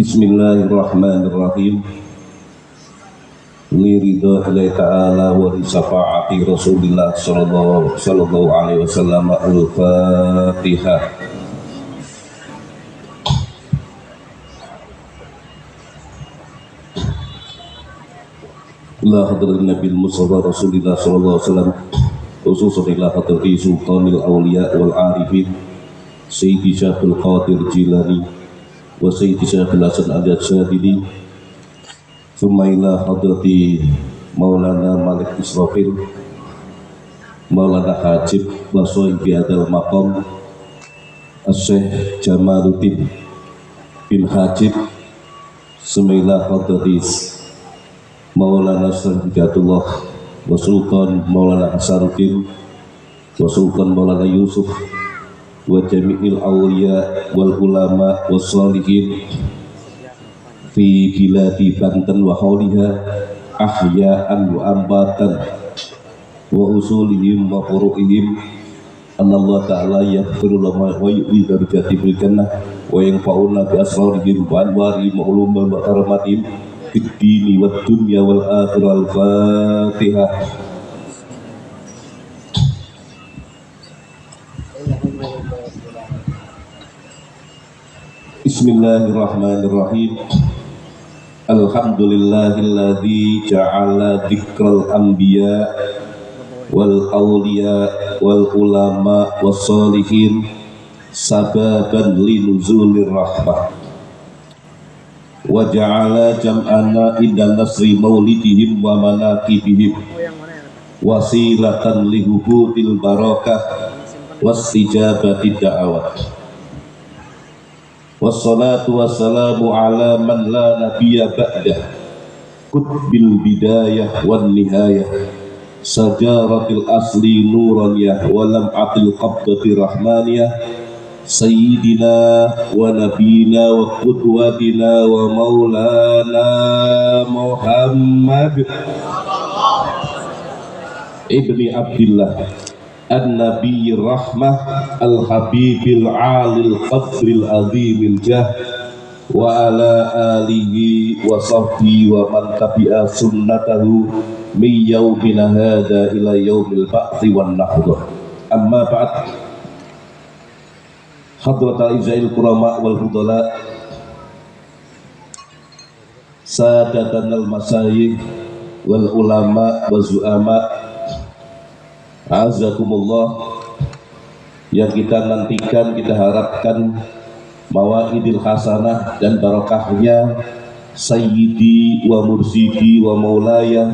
Bismillahirrahmanirrahim. Liridha'illahi ta'ala wa risafa'ati Rasulillah sallallahu alaihi wasallam. Al-Fatihah. Ila hadratin Nabil Mustafa Rasulillah sallallahu alaihi wasallam, khususan ila hadrati Sultanil Awliya wal Arifin Sayyidi Syaikhul Qadir Jilani wa Sayyidi Syaikhul Hasan Al-Syadili, thumma ila hadrati Maulana Malik Israfil Maulana Hajib wa Sohibi Adal Maqam As-Syekh Jamaluddin bin Hajib, sumailah hadrati Maulana Syarifiyatullah wa Sultan Maulana Hasanuddin wa Sultan Maulana Yusuf wa jami'il awliya wal ulama wa salihin fi biladi Banten wa hauliha ahya'an wa ambatan wa usulihim wa furu'ihim. Allah ta'ala yaghfiru lahum wa yu'li darajatihim fil jannah wa yanfa'una bi asrarihim wa anwarihim wa ulumihim wa karamatihim fid dini wad dunya wal akhirah. Al-Fatihah. Bismillahirrahmanirrahim. Alhamdulillahilladzi ja'ala dzikral anbiya wal awliya wal ulama was salihin sababan linuzulir rahmah wa ja'ala jam'ana inda nasri maulidihim wa manaqibihim wasilatan lihubutil barakah wastijabati da'awat. Wassalatu wassalamu ala man la nabiyya ba'dah qutbil bidayah wan nihayah sajaratil asli nuraniyah walam atil qabdati rahmaniyah sayyidina wa nabiyina wa qudwatina wa maulana Muhammad ibni Abdillah An-Nabi Rahmah Al-Habibil Alil Qadril Azimil Jah wa ala alihi wa sahbihi wa man tabi'a sunnatahu min yawmina hadha ila yawmil ba'thi wan nahdah. Amma ba'd. Hadratal izail kurama wal hudala, sadatanal masyayikh wal ulama wa zu'ama, azakumullah, yang kita nantikan, kita harapkan mawaidil hasanah dan barakahnya Sayyidi wa Mursidi wa Maulaya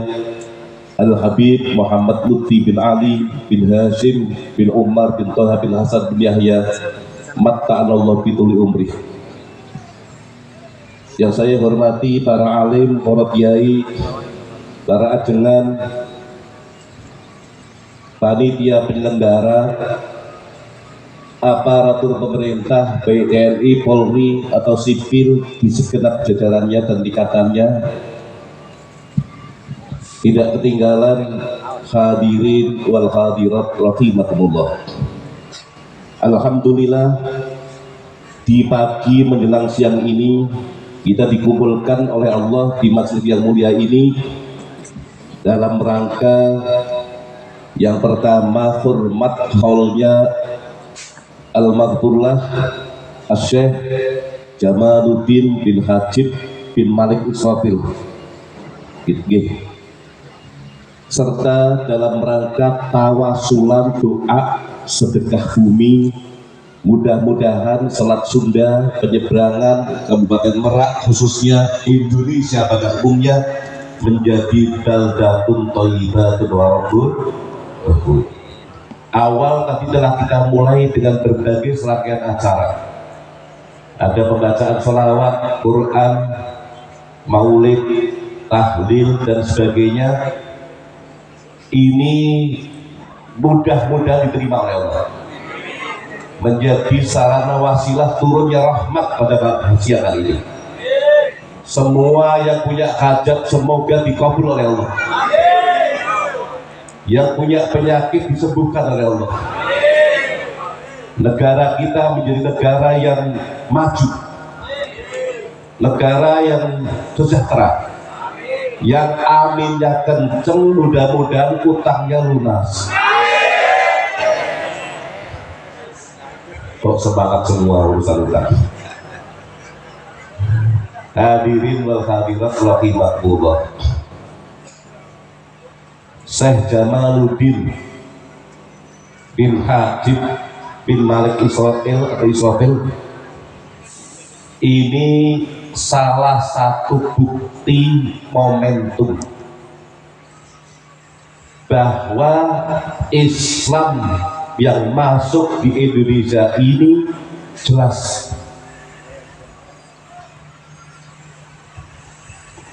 Al-Habib Muhammad Lutfi bin Ali bin Hashim bin Umar bin Toha bin Hasan bin Yahya matta'anallahu bituli umrih. Yang saya hormati para alim, para kiai, para ajengan, panitia penyelenggara, aparatur pemerintah, baik TNI, Polri atau sipil di segenap jajarannya dan tingkatannya, tidak ketinggalan hadirin wal hadirat rahimakumullah. Alhamdulillah, di pagi menjelang siang ini kita dikumpulkan oleh Allah di masjid yang mulia ini dalam rangka yang pertama, hormat haulnya Al-Maghfurlah As-Syekh Jamaluddin bin Hajib bin Malik Israfil, serta dalam rangka tawasulan doa sedekah bumi, mudah-mudahan Selat Sunda, penyeberangan Kabupaten Merak, khususnya Indonesia pada umumnya, menjadi baldatun thayyibatun wa rabbun. Awal tadi telah kita mulai dengan berbagai serangkaian acara. Ada pembacaan sholawat, Quran, maulid, tahlil dan sebagainya. Ini mudah-mudahan diterima oleh Allah, menjadi sarana wasilah turunnya rahmat pada siang hari ini. Semua yang punya hajat semoga dikabul oleh Allah. Yang punya penyakit disembuhkan oleh Allah. Negara kita menjadi negara yang maju, negara yang sejahtera, yang aminnya kenceng, mudah-mudahan utangnya lunas. Kok semangat semua urusan utang. Hadirin wal hadirat rahimakumullah. Syekh Jamaluddin bin Hajib bin Malik Israfil atau Israfil ini salah satu bukti momentum bahwa Islam yang masuk di Indonesia ini jelas.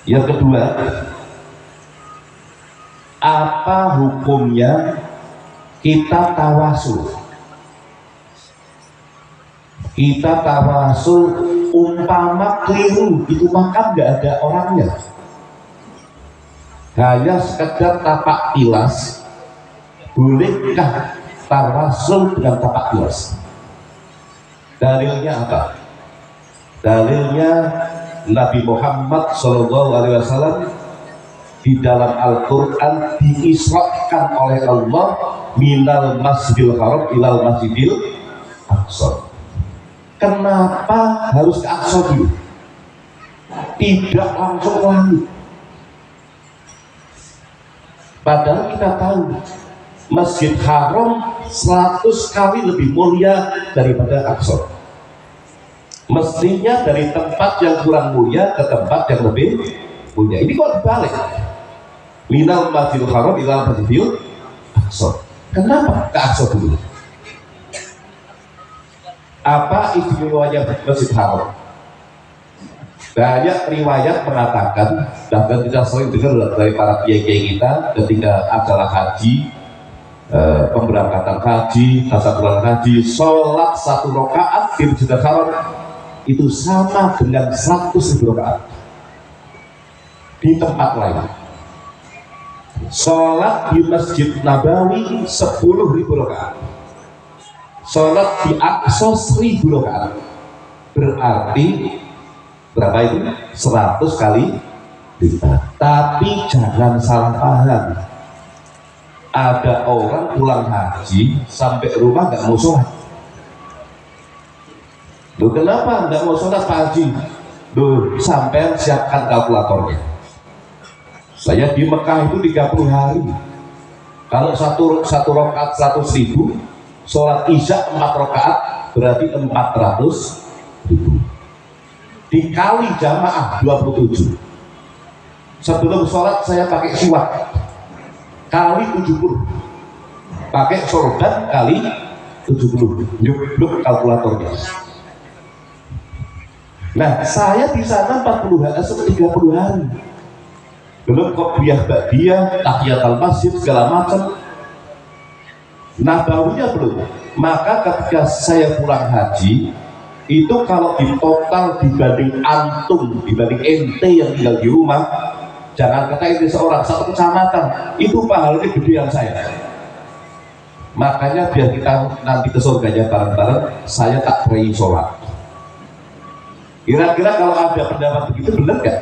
Yang kedua, apa hukumnya kita tawasul? Kita tawasul umpama keliru, itu makam nggak ada orangnya, hanya sekedar tapak tilas, bolehkah tawasul dengan tapak tilas? Dalilnya apa? Dalilnya Nabi Muhammad SAW di dalam Al-Quran diisrakan oleh Allah minal masjidil haram ilal masjidil aqsa. Kenapa harus ke Aqsa dulu? Tidak langsung ke langit. Padahal kita tahu Masjid Haram 100 kali lebih mulia daripada Aqsa. Mestinya dari tempat yang kurang mulia ke tempat yang lebih mulia. Ini kok dibalik? Minal masjidil haram ilal masjidil aqsa. Kenapa ke Aqsa dulu? Apa istimewanya Masjid Haram? Banyak riwayat mengatakan, bahkan kita sering dengar dari para kiai kita ketika acara haji, pemberangkatan haji, tasawuran haji, sholat 1 rakaat di Masjid Haram itu sama dengan 100.000 rakaat di tempat lain. Sholat di Masjid Nabawi 10.000 rakaat, sholat di Aqsa 1.000 rakaat. Berarti berapa itu? 100 kali lipat. Tapi jangan salah paham, ada orang pulang haji sampai rumah nggak mau sholat. Loh, kenapa nggak mau sholat Pak Haji? Loh, sampai siapkan kalkulatornya. Saya di Mekah itu 30 hari. Kalau satu rakaat 100.000, sholat isya 4 rakaat berarti 400.000. Dikali jamaah 27. Sebelum sholat saya pakai siwak kali 70, pakai sorban kali 70, nyubluk kalkulatornya. Nah, saya di sana 40 hari, 30 hari. Belum kopiah ba'diyah, tahiyatul masjid segala macam. Nabawinya belum. Maka ketika saya pulang haji, itu kalau di total dibanding antum, dibanding ente yang tinggal di rumah, jangan kata ente seorang, 1 kecamatan, itu pahalanya gedean saya. Makanya biar kita nanti ke surganya bareng-bareng, saya tak pernah sholat. Kira-kira kalau ada pendapat begitu benar nggak?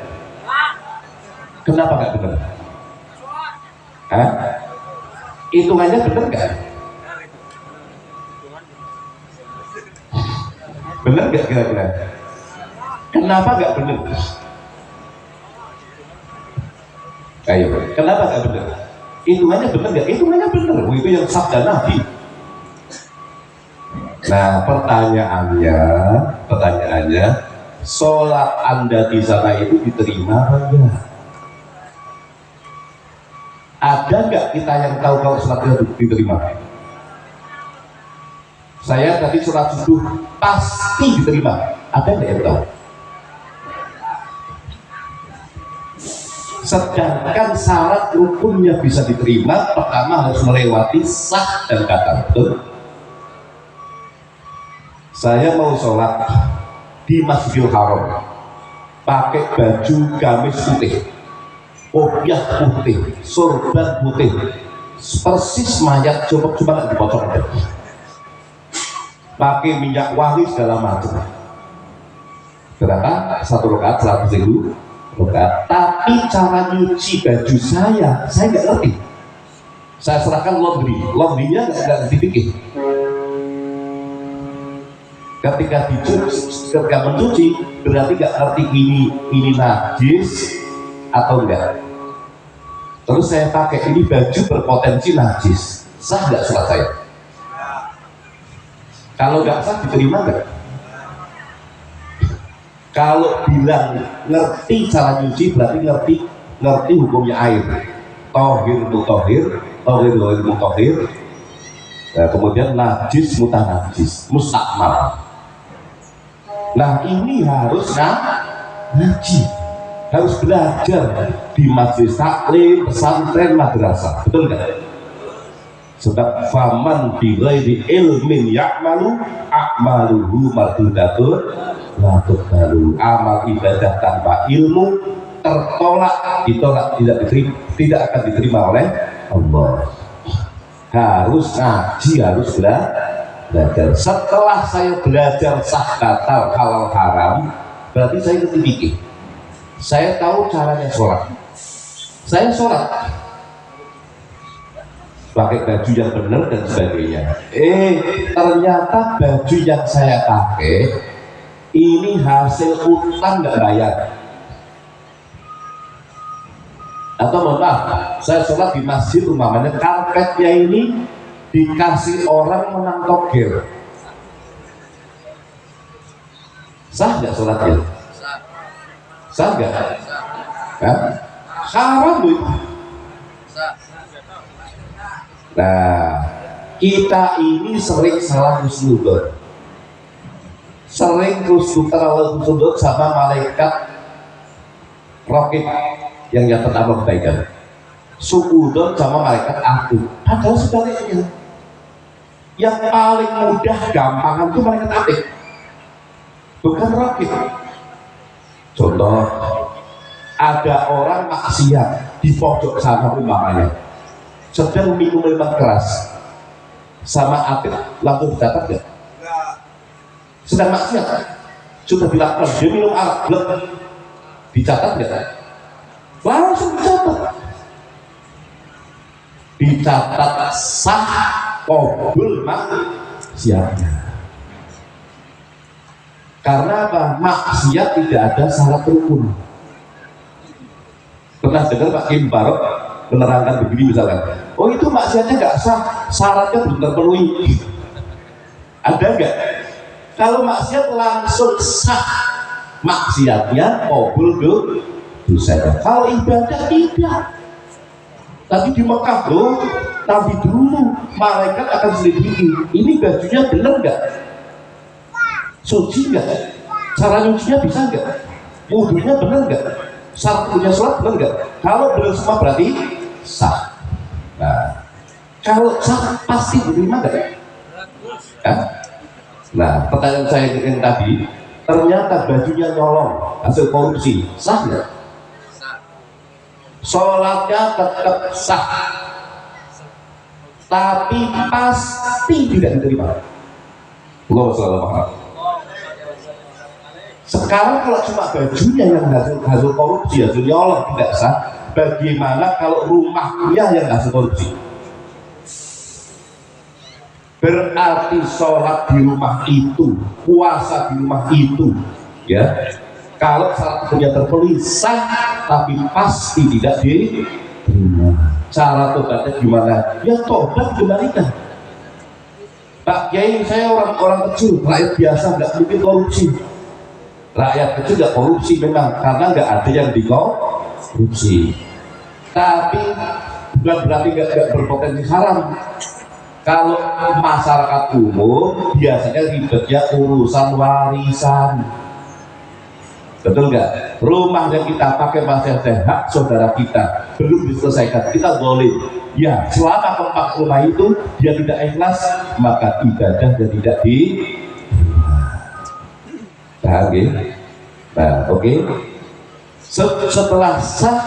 Kenapa nggak benar? Hah? Hitungannya benar nggak? Benar nggak kira-kira? Kenapa nggak benar? Ayo, kenapa nggak benar? Hitungannya benar nggak? Hitungannya benar. Itu yang sabda Nabi. Nah, pertanyaannya, sholat Anda di sana itu diterima enggak? Ada nggak kita yang tahu kalau sholatnya diterima? Saya tadi sholat subuh pasti diterima. Ada nggak yang tahu? Sedangkan syarat rukunnya bisa diterima, pertama harus melewati sah dan kata. Betul? Saya mau sholat di Masjidil Haram, pakai baju gamis putih, kopiah putih, sorban putih, persis mayat, coba nggak dipotong aja, pakai minyak wangi segala macam. Berapa? satu rakaat 100.000 rakaat. Tapi cara nyuci baju saya nggak ngerti. Saya serahkan laundrynya nggak dipikir. Ketika mencuci berarti nggak ngerti ini najis atau enggak. Terus saya pakai ini baju berpotensi najis, sah nggak sholat saya? Kalau nggak sah diterima nggak? Kalau bilang ngerti cara nyuci berarti ngerti hukumnya air. Tohir itu tohir, tohir itu tohir. Nah, kemudian najis mutanajis, mustakmal. Nah ini harus ngaji, harus belajar di majelis taklim, pesantren, madrasah, betul nggak? Sebab faman bighairi ilmin ya'malu a'maluhu mardudatun la tuqbalu. Amal ibadah tanpa ilmu ditolak, tidak akan diterima oleh Allah. Harus ngaji, harus belajar. Setelah saya belajar sah batal halal haram, berarti saya ngerti fikih. Saya tahu caranya sholat. Saya sholat pakai baju yang benar dan sebagainya. Ternyata baju yang saya pakai ini hasil utang nggak bayar. Atau mohon maaf, saya sholat di masjid umpamanya karpetnya ini dikasih orang menang togel, sah nggak sholatnya? Sah nggak? Haram bu. Nah, kita ini sering salah husnudon, sering husnudon sama malaikat rokib yang nyatet amal kebaikan, suudon sama malaikat aku. Padahal sebaliknya, yang paling mudah gampangan itu malaikat atik, bukan rokib. Contoh, ada orang maksiat di pojok sana umpamanya, sedang minum minuman keras, sama atik langsung dicatat gak? Sedang maksiat, sudah dilakukan, dia minum arak, dicatat gak? Langsung dicatat sah qabul maksiatnya. Karena apa? Maksiat tidak ada syarat rukun. Pernah dengar Pak Kim Barok menerangkan begini misalkan, oh itu maksiatnya nggak sah, syaratnya belum terpenuhi. Ada nggak? Kalau maksiat langsung sah maksiatnya, qabul dosanya. Kalau ibadah tidak. Tapi di Mekah loh, Nabi dulu malaikat akan selidiki, ini bajunya benar nggak? Suci nggak? Cara nyucinya bisa nggak? Wudunya benar nggak? Syarat punya sholat benar nggak? Kalau benar semua berarti sah. Nah, kalau sah pasti diterima nggak? Nah, pertanyaan saya yang tadi, ternyata bajunya nyolong hasil korupsi, sah nggak? Sholatnya tetap sah, tapi pasti tidak diterima. Allahumma sholli ala Muhammad. Sekarang kalau cuma bajunya yang hasil korupsi, hasil nyolong tidak sah, bagaimana kalau rumahnya yang hasil korupsi? Berarti sholat di rumah itu, puasa di rumah itu, ya. Kalau syaratnya terpenuhi sah, tapi pasti tidak diterima. Cara tobatnya gimana? Ya tobat kembalikan. Pak Kiai, saya orang kecil, rakyat biasa, nggak mungkin korupsi. Rakyat kecil nggak korupsi memang, karena nggak ada yang dikorupsi. Tapi bukan berarti nggak berpotensi haram. Kalau masyarakat umum biasanya ribetnya urusan warisan. Betul nggak? Rumah yang kita pakai masih ada hak saudara kita, belum diselesaikan, kita boleh. Ya, selama tempat rumah itu dia tidak ikhlas, maka ibadah dia tidak paham ya? Nah, oke. Setelah sah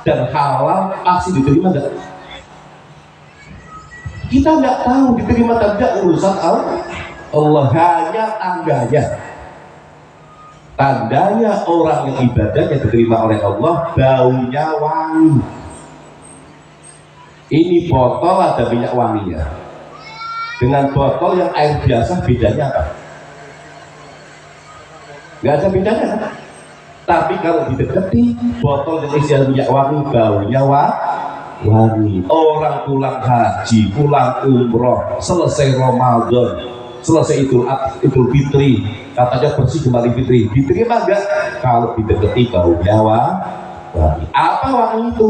dan halal pasti diterima nggak? Kita nggak tahu diterima atau tidak, urusan Allah, hanya tangganya. Tandanya orang yang ibadahnya diterima oleh Allah baunya wangi. Ini botol ada minyak wanginya. Dengan botol yang air biasa bedanya apa? Nggak ada bedanya kan? Tapi kalau didekati botol yang isi minyak wangi baunya wangi. Orang pulang haji, pulang umroh, selesai Ramadan, selesai Idul Fitri, katanya bersih kembali Fitri, diterima enggak? Kalau didekati baunya wangi. Apa wangi itu?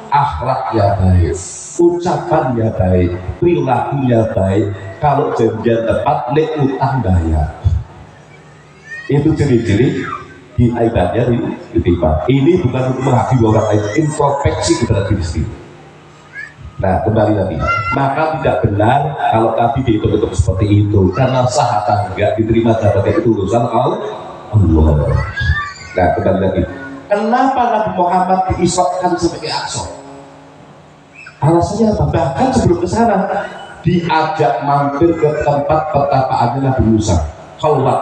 Akhlaknya baik, ucapannya baik, perilakunya baik. Kalau janjian tepat, nek utang bayar. Itu ciri-ciri di ibadahnya diterima. Ini bukan untuk menghakimi orang lain, introspeksi kepada diri sendiri. Nah, kembali lagi, maka tidak benar kalau tadi dihitung-hitung seperti itu, karena sah atau enggak diterima jabatan itu urusan Allah. Nah, kembali lagi, kenapa Nabi Muhammad diisokkan sebagai Aqsa? Alasannya apa? Bahkan sebelum ke sana diajak mampir ke tempat pertapaannya Nabi Musa, Khawlat,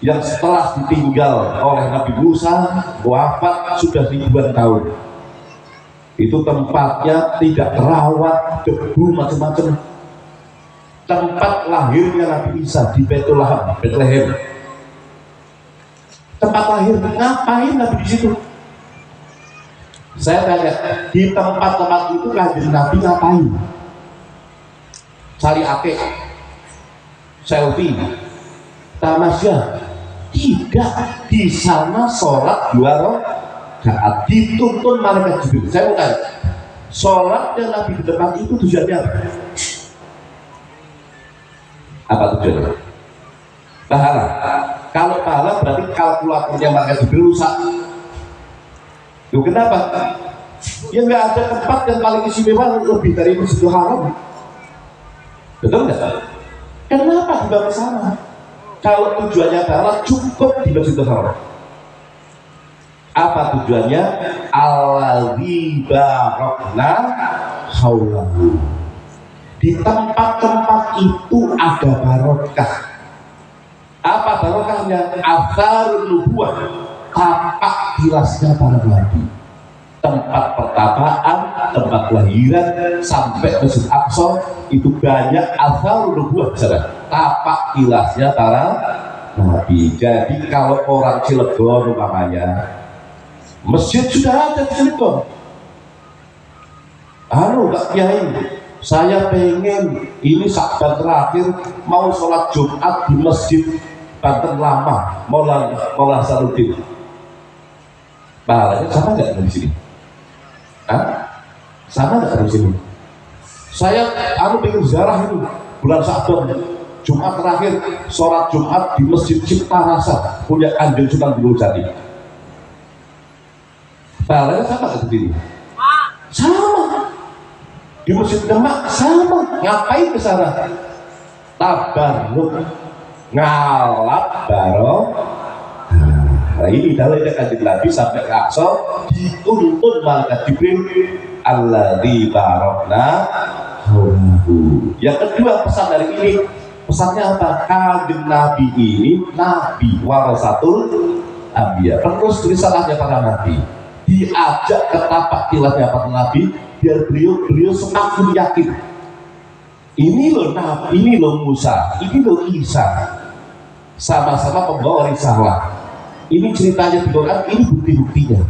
yang setelah ditinggal oleh Nabi Musa wafat sudah ribuan tahun. Itu tempatnya tidak terawat, debu macam-macam. Tempat lahirnya Nabi Isa di Bethlehem. Tempat lahir, ngapain Nabi di situ? Saya tanya, di tempat-tempat itu lahir Nabi ngapain? Cari akik, selfie, tamasya? Tidak, di sana sholat 2 rakaat, dituntun malaikat Jibril. Saya mau tanya, sholatnya Nabi di tempat itu tujuannya apa? Apa tujuannya? Pahala. Kalau pahala berarti kalkulatornya malaikat Jibril rusak. Loh, kenapa? Ya nggak ada tempat yang paling istimewa lebih dari Masjidil Haram. Betul nggak? Kenapa dibawa ke sana? Kalau tujuannya adalah cukup di Masjidil Haram. Apa tujuannya? Alladzi barakna haulahu. Di tempat-tempat itu ada barokah. Apa barokahnya? Atharun nubuwah, tapak tilasnya para nabi. Tempat pertapaan, tempat kelahiran sampai Masjid Aqsa itu banyak atharun nubuwah, tapak tilasnya para nabi. Jadi kalau orang Cilegon umpamanya, masjid sudah ada di Cilegon. Pak Kiai, saya pengen ini Sa'ban terakhir mau sholat Jumat di Masjid Banten Lama, Maulana Sarudin. Pahalanya sama nggak di sini? Sama nggak di sini? Saya pengen ziarah itu bulan Sa'ban, Jumat terakhir sholat Jumat di Masjid Cipta Rasa punya Kanjeng Sunan Gunung Jati. Pahalanya sama nggak di sini? Sama. Di Masjid Demak sama. Ngapain ke sana? Tabarruk, ngalap barok. Nah, ini dalilnya Kanjeng Nabi sampai ke Aqsa dituntun malaikat Jibril, alladzi barakna haulahu. Yang kedua pesan dari ini, pesannya apa? Kanjeng Nabi ini nabi warasatul anbiya, penerus risalahnya para nabi. Diajak ke tapak tilasnya para nabi biar beliau semakin yakin. Ini loh Nabi, ini loh Musa, ini loh Isa, sama-sama pembawa risalah. Ini ceritanya di Quran, ini bukti-buktinya.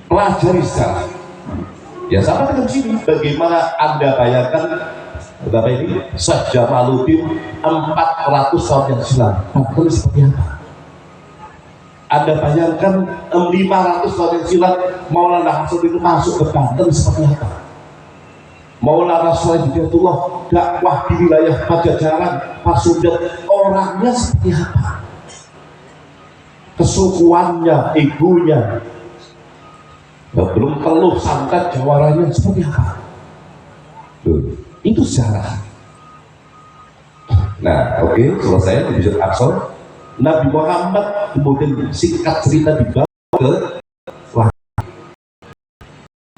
Pelajari sekarang. Ya sama dengan sini. Bagaimana Anda bayangkan betapa ini Syekh Jamaluddin 400 tahun yang silam, Banten seperti apa? Anda bayangkan 500 tahun yang silam Maulana Hasan itu masuk ke Banten seperti apa? Maulana Shalih Hidayatullah dakwah di wilayah Pajajaran, Pasundan, orangnya seperti apa? Kesukuannya, egonya, belum perlu santet jawarannya seperti apa? Itu sejarah. Nah, oke, selesai Masjid Aqsa. Nabi Muhammad kemudian singkat cerita dibawa ke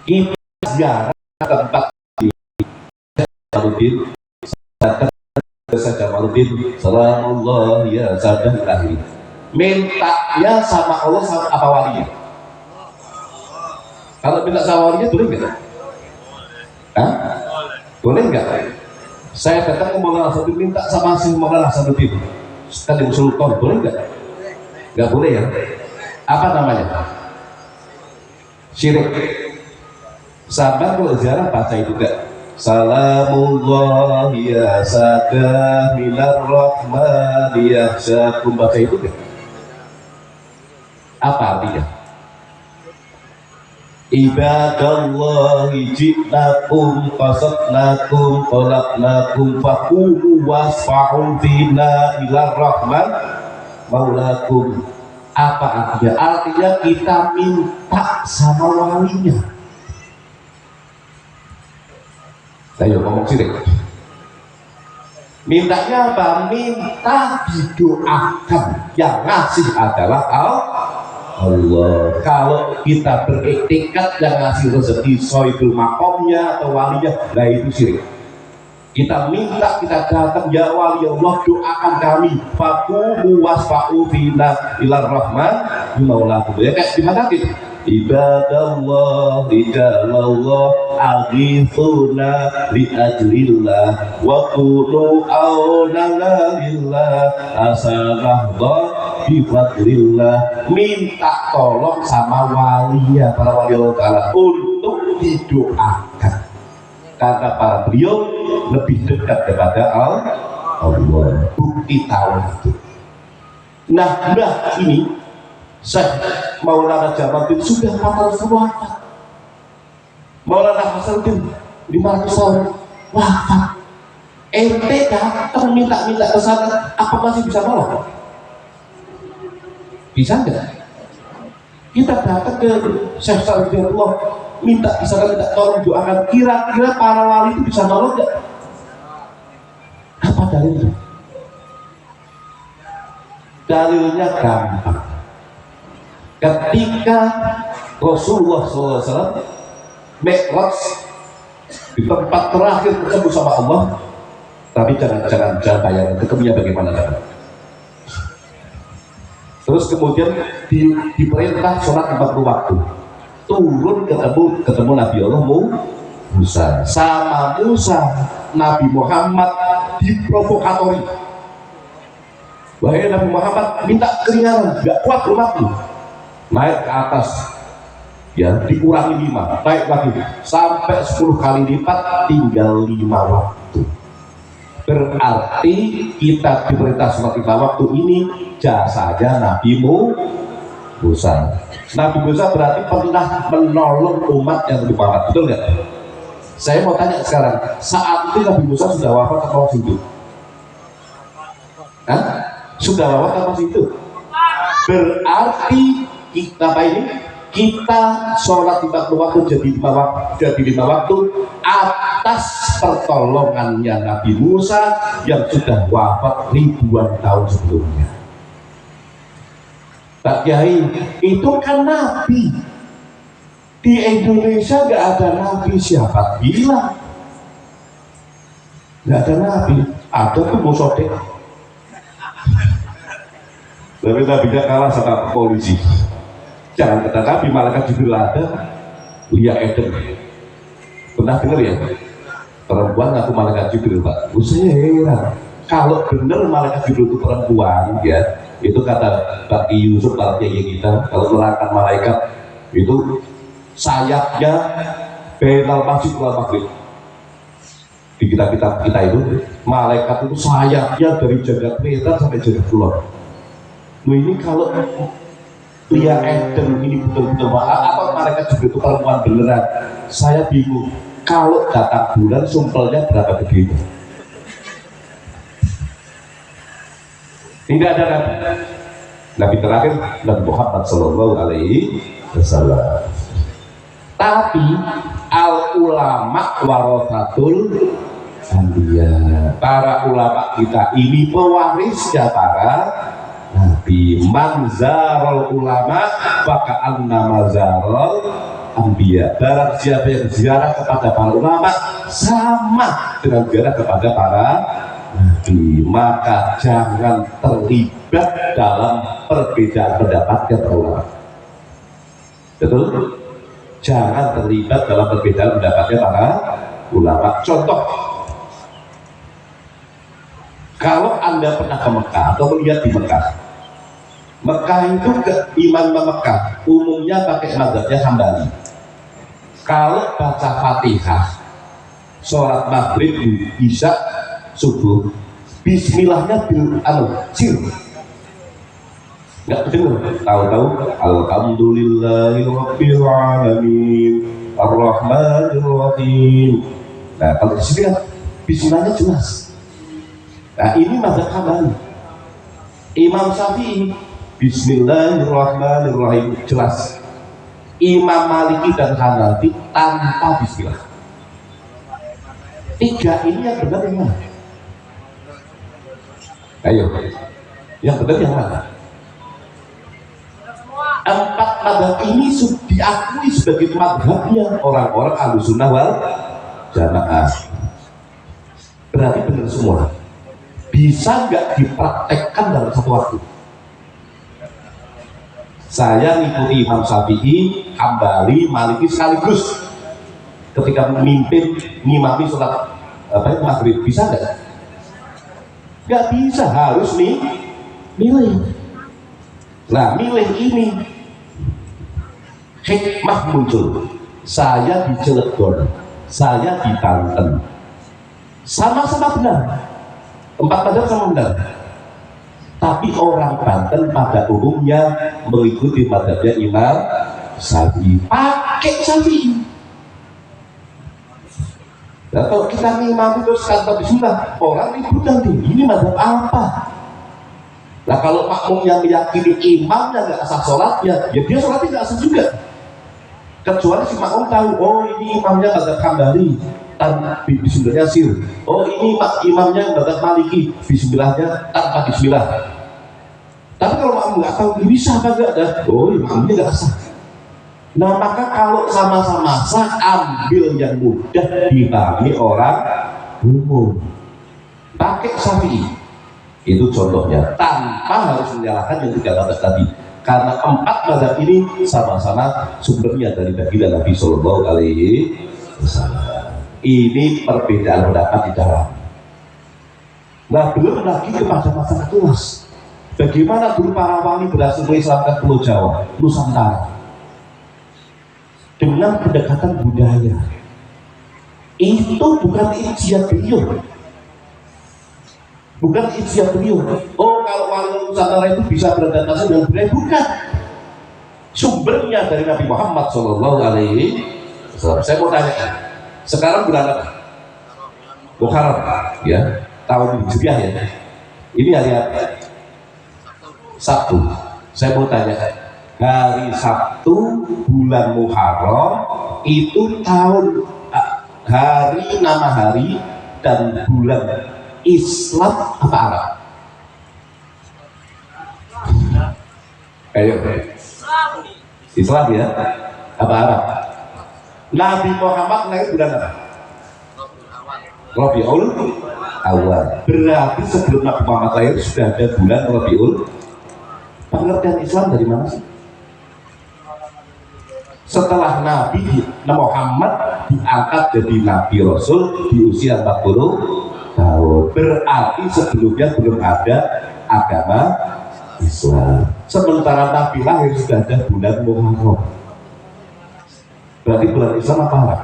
ini ziarah tempat di Sarudin, saja Jamaluddin salamullah ya sadah ilahi. Mintanya sama Allah sama apa walinya? Kalau minta sama walinya boleh nggak? Hah? Boleh nggak? Saya datang ke Maulana Hasanuddin minta sama si Maulana Hasanuddin sekali sultan, boleh nggak? Nggak boleh ya? Apa namanya? Syirik. Sabar kalau ziarah baca itu enggak? Salamullah ya sadah minar rahman ya syakum, baca itu enggak? Apa artinya? Ibadallahi ji'nakum qasadnakum qalaqnakum faqumu wasfa'u fina ilar rahman maulakum. Apa artinya? Artinya kita minta sama walinya. Ayo ngomong sirik. Mintanya apa? Minta didoakan. Yang ngasih adalah Allah. Kalau kita beriktikad yang ngasih rezeki soibul makomnya atau walinya, nah itu syirik. Kita minta, kita datang, ya wali Allah doakan kami, faqumu wasfa'u fina ilar rahman maulakum. Ya kayak gimana gitu? Ibadallah ijalallah aghithuna li ajlillah wa kunu aunana lillah asalahlah bifadlillah. Minta tolong sama walinya, para wali Allah Ta'ala untuk didoakan karena para beliau lebih dekat kepada Allah. Bukti tahu itu. Nah ini Syekh Maulana Jamaluddin sudah 400 tahun wafat. Maulana Hasanuddin 500 tahun wafat. Ente datang minta-minta ke sana, apa masih bisa nolong? Bisa enggak? Kita datang ke Syekh Salihullah minta di sana, minta tolong doakan, kira-kira para wali itu bisa nolong enggak? Apa dalilnya? Dalilnya gampang. Ketika Rasulullah SAW Mi'raj di tempat terakhir ketemu sama Allah, tapi jangan bayangkan ketemunya bagaimana cara. Terus kemudian diperintah sholat 40 waktu. Turun ketemu Nabi Allah Musa. Sama Musa Nabi Muhammad diprovokatori. Wahai Nabi Muhammad, minta keringanan, gak kuat umatmu. Naik ke atas, ya dikurangi 5, naik lagi sampai 10 kali lipat, tinggal 5 waktu. Berarti kita diperintah sholat 5 waktu ini jasanya Nabi Musa. Nabi Musa berarti pernah menolong umat yang lebih Muhammad, betul nggak? Saya mau tanya sekarang, saat itu Nabi Musa sudah wafat atau masih hidup? Hah? Sudah wafat atau masih hidup? Berarti kita sholat 40 waktu jadi 5 waktu atas pertolongannya Nabi Musa yang sudah wafat ribuan tahun sebelumnya. Pak Kiai, itu kan Nabi. Di Indonesia nggak ada Nabi, siapa bilang? Nggak ada Nabi, ada tuh Musodek. Tapi Nabinya kalah sama polisi. Jangan kata Nabi, malaikat Jibril ada, Lia Eden. Pernah dengar ya? Perempuan ngaku malaikat Jibril, Pak. Saya heran. Kalau benar malaikat Jibril itu perempuan, ya, itu kata Pak Yusuf, para kiai kita, kalau menerangkan malaikat itu sayapnya benal masjid wal maghrib. Di kitab-kitab kita itu, malaikat itu sayapnya dari jagat wetan sampai jagat kulon. Nah ini kalau Lia Eden ini betul-betul apa malaikat Jibril itu perempuan beneran, saya bingung. Kalau datang bulan sumpelnya berapa gede? Tidak ada Nabi. Nabi terakhir Nabi Muhammad Sallallahu Alaihi Wasallam. Tapi al ulama warathatul anbiya. Para ulama kita ini pewarisnya para nabi. Manzarul ulama faka'anna mazarul anbiya. Barang siapa yang ziarah kepada para ulama sama dengan ziarah kepada para nabi. Nabi, maka jangan terlibat dalam perbedaan pendapat para ulama. Betul? Jangan terlibat dalam perbedaan pendapatnya para ulama. Contoh, kalau Anda pernah ke Mekah atau melihat di Mekah, Mekah itu imam Mekah umumnya pakai mazhabnya Hambali. Kalau baca Fatihah, sholat maghrib, isya, subuh, bismillahnya bil sir. Nggak betul, tahu-tahu alhamdulillahirabbil alamin arrahmanir rahim. Nah, kalau di sini kan bismillahnya jelas. Nah, ini mazhab Hambali. Imam Syafi'i bismillahirrahmanirrahim jelas. Imam Maliki dan Hanafi tanpa bismillah. Tiga ini yang benar yang mana? Ayo, yang benar yang mana? Empat mazhab ini diakui sebagai mazhabnya orang-orang Ahlussunnah wal Jamaah. Berarti benar semua. Bisa nggak dipraktekkan dalam satu waktu? Saya ngikuti Imam Syafi'i, Hambali, Maliki sekaligus ketika memimpin ngimami sholat maghrib. Bisa nggak? Nggak bisa, harus milih. Nah, milih ini hikmah muncul. Saya di Cilegon, saya di Banten, sama-sama benar. Empat mazhab sama benar. Tapi orang Banten pada umumnya mengikuti mazhabnya Imam Syafi'i, pakai Syafi'i. Nah, kalau kita ngimami terus kata bismillah, orang ribut nanti, ini mazhab apa? Nah, kalau makmum yang meyakini imamnya nggak sah sholatnya, ya dia sholatnya nggak sah juga. Kecuali si makmum tahu, oh ini imamnya mazhab Hambali, tanpa bismillahnya sir. Oh ini imamnya mazhab Maliki, bismillahnya tanpa bismillah. Tapi kalau makmum nggak tahu, ini sah apa nggak ada? Oh imamnya nggak sah. Nah, maka kalau sama-sama sah, ambil yang mudah dipahami orang umum. Pakai Syafi'i. Itu contohnya, tanpa harus menyalahkan yang tiga mazhab tadi. Karena empat mazhab ini sama-sama sumbernya dari baginda Nabi Sallallahu Alaihi Wasallam. Ini perbedaan pendapat di dalam. Nah, belum lagi kepada masyarakat luas. Bagaimana dulu para wali berhasil mengislamkan Pulau Jawa, Nusantara, dengan pendekatan budaya. Itu bukan ijtihad beliau. Bukan ijtihad beliau. Oh, kalau wali Nusantara itu bisa beradaptasi dengan budaya, bukan. Sumbernya dari Nabi Muhammad Sallallahu Alaihi Wasallam. Saya mau tanya, sekarang bulan apa? Muharram, ya, tahun Hijriah ya. Ini hari apa? Sabtu. Saya mau tanya, hari Sabtu bulan Muharram itu tahun hari, nama hari dan bulan Islam apa Arab? Ayo, Islam ya, apa Arab? Nabi Muhammad lahir bulan apa? Rabiul Awal. Berarti sebelum Nabi Muhammad lahir sudah ada bulan Rabiul. Pengertian Islam dari mana sih? Setelah Nabi Muhammad diangkat jadi Nabi Rasul di usia 40 tahun. Berarti sebelumnya belum ada agama Islam. Sementara Nabi lahir sudah ada bulan Muharram. Berarti bulan Islam apa Arab?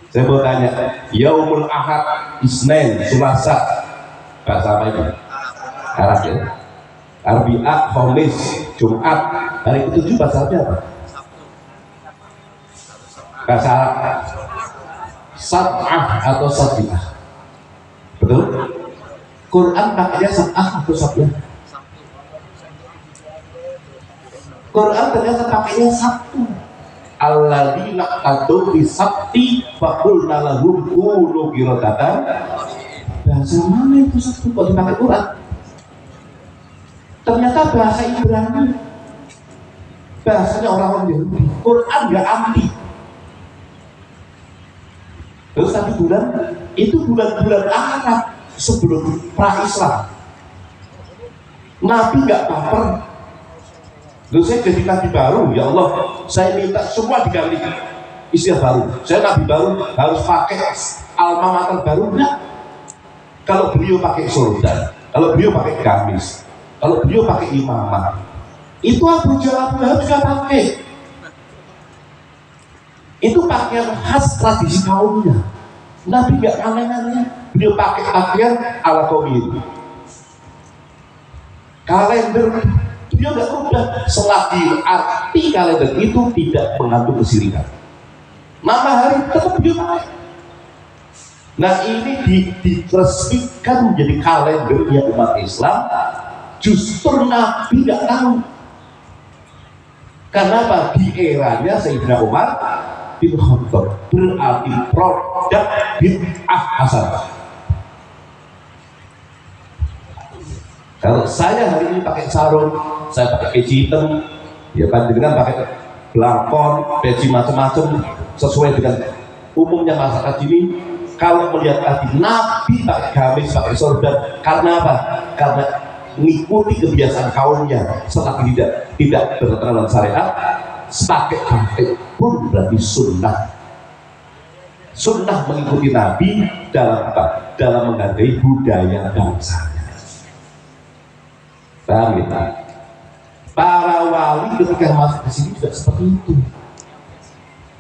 Saya mau tanya, Yaumul Ahad, Isnin, Selasa, bahasa apa itu? Arab ya. Arbi'a, Khamis, Jumat, hari ke-7 bahasa Arabnya apa? Bahasa Arab Sab'ah atau Sabi'ah. Betul? Quran pakainya Sab'ah atau Sabi'ah? Quran ternyata pakainya Sabtu. Alladzina qadu fi sabti faqulna lahum kunu qiradatan. Bahasa mana itu Sabtu kok dipakai Quran? Ternyata bahasa Ibrani, bahasanya orang-orang Yahudi. Quran nggak anti. Terus tapi bulan itu bulan-bulan Arab sebelum pra-Islam. Nabi nggak baper. Terus saya jadi nabi baru, ya Allah, saya minta semua diganti istilah baru. Saya nabi baru harus pakai alma mater baru, enggak. Kalau beliau pakai sultan, kalau beliau pakai gamis, kalau beliau pakai imamah, itu Abu Jahal juga pakai. Itu pakaian khas tradisi kaumnya. Nabi nggak aneh-aneh, beliau pakai pakaian ala kaum itu. Kalender beliau nggak berubah selagi arti kalender itu tidak mengandung kesirikan. Nama hari tetap beliau pakai. Nah ini diresmikan menjadi kalendernya umat Islam. Justru Nabi nggak tahu. Kenapa? Di eranya Sayyidina Umar bin Khattab, berarti produk bid'ah hasanah. Kalau saya hari ini pakai sarung, saya pakai peci hitam, ya kan, dengan pakai belangkon, peci macam-macam sesuai dengan umumnya masyarakat ini. Kalau melihat tadi Nabi pakai gamis, pakai sorban, karena apa? Karena mengikuti kebiasaan kaumnya, tetapi tidak bertentangan syariat. Pakai pun berarti sunnah. Sunnah mengikuti Nabi dalam apa? Dalam menghargai budaya bangsanya. Paham ya? Para wali ketika masuk ke sini juga seperti itu.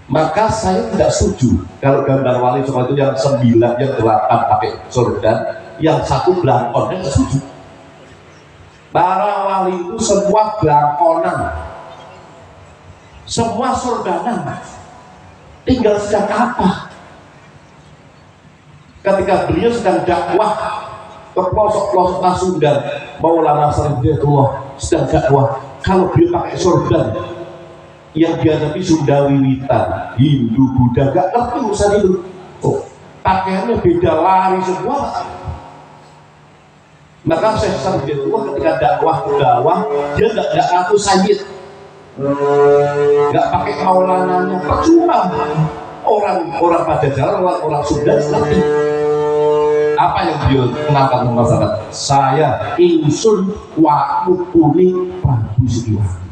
Maka saya tidak setuju kalau gambar wali semua itu yang 9, yang 8 pakai sorban, yang 1 belangkon, saya tidak setuju. Para wali itu semua belangkonan, semua sorbanan. Tinggal sedang apa? Ketika beliau sedang dakwah ke pelosok-pelosok Pasundan, Maulana Sarifullah sedang dakwah, kalau beliau pakai sorban yang dihadapi Sunda Wiwitan, Hindu, Buddha, gak ngerti urusan itu. Oh, pakaiannya beda, lari semua. Maka Syekh Sarifullah ketika dakwah dia gak ngaku sayyid, gak pakai maulananya, percuma. Orang pada jalan, orang Sunda ngerti. Apa yang beliau kenalkan ke masyarakat? Saya insun wa mukuni Prabu Siliwangi.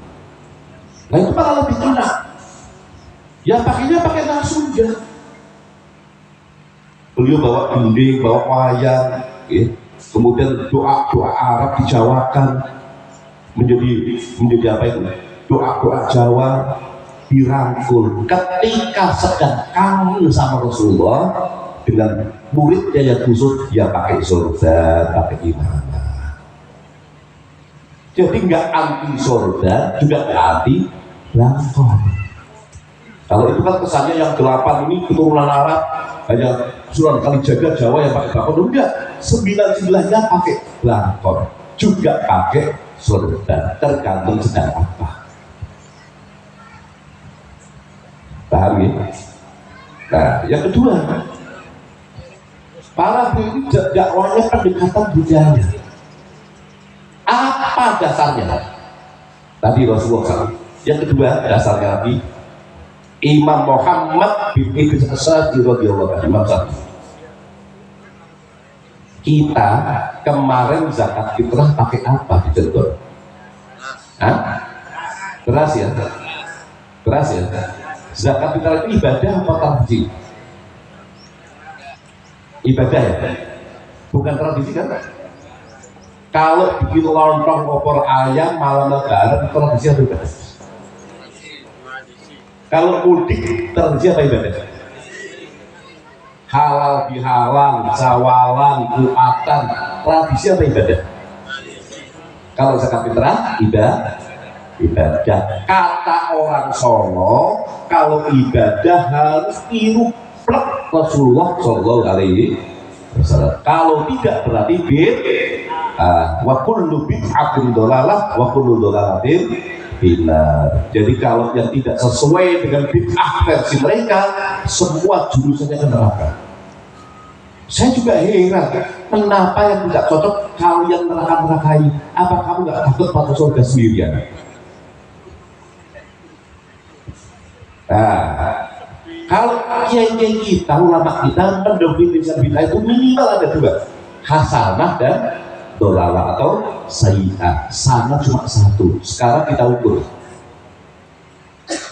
Nah itu malah lebih kena. Ya pakainya pakai Sunda. Beliau bawa gending, bawa wayang, ya. Kemudian doa Arab dijawakan menjadi apa itu? Doa Jawa dirangkul. Ketika sedang kangen sama Rasulullah dengan muridnya yang khusus, ya pakai sorban, pakai imamah. Jadi nggak anti sorban, juga nggak anti belangkon. Kalau itu kan kesannya yang 8 ini keturunan Arab, hanya Sunan Kalijaga Jawa yang pakai belangkon. Enggak, 9-9-nya pakai belangkon, juga pakai sorban, tergantung sedang apa. Paham ya? Nah, yang kedua, para ini dakwahnya pendekatan budaya. Apa dasarnya? Tadi Rasulullah SAW. Yang kedua dasarnya Nabi, Imam Muhammad bin Idris As-Sadi radhiyallahu anhu. Kita kemarin zakat fitrah pakai apa di Cirebon? Hah? Beras ya? Beras ya? Zakat fitrah itu ibadah apa tradisi? Ibadah ya? Bukan tradisi kan? Kalau bikin lontong opor ayam malam lebaran itu tradisi apa ibadah? Kalau mudik tradisi apa ibadah? Halal bihalal, sawalan, Jumatan, tradisi apa ibadah? Kalau zakat fitrah ibadah. Kata orang Solo, kalau ibadah harus tiru plek Rasulullah Shallallahu Alaihi Wasallam. Kalau tidak berarti wa kullu bid'atin dhalalah wa kullu dhalalatin finnar. Jadi kalau yang tidak sesuai dengan bid'ah versi mereka, semua jurusannya ke neraka. Saya juga heran, kenapa yang tidak cocok kalian neraka-nerakai? Apa kamu nggak takut pada surga sendirian? Nah, Kalau kiai-kiai kita, ulama kita mendefinisikan bid'ah itu minimal ada dua, hasanah dan dolala atau sayyi'ah. Sana cuma satu. Sekarang kita ukur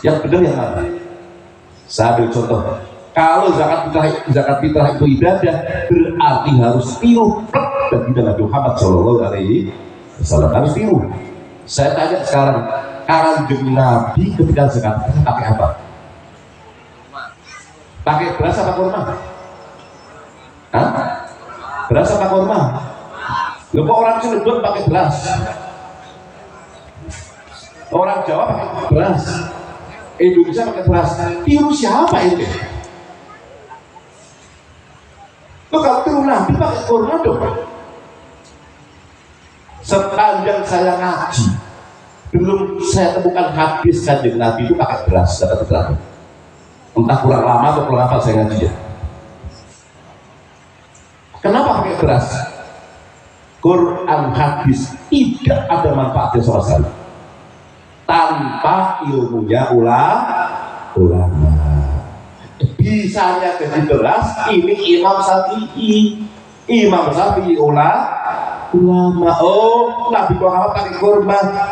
yang benar yang mana. Saya ambil contoh, kalau zakat fitrah itu ibadah, berarti harus tiru dan tidak Nabi Muhammad Shallallahu Alaihi Wasallam, harus tiru. Saya tanya sekarang, kanjeng Nabi ketika zakat pakai apa? Pakai beras apa kurma? Hah? Beras apa kurma? Loh, kok orang Cirebon pakai beras? Orang Jawa pakai beras, Indonesia pakai beras. Tiru siapa ini? Loh, kalau tiru Nabi pakai kurma dong. Sepanjang saya ngaji, belum saya temukan hadis kanjeng Nabi itu pakai beras zakat fitrah. Entah kurang lama atau kurang apa saya ngaji ya. Kenapa pakai beras? Quran hadis tidak ada manfaatnya sama sekali tanpa ilmunya ulama. Bisanya jadi beras ini Imam Syafi'i ulama. Oh, Nabi Muhammad pakai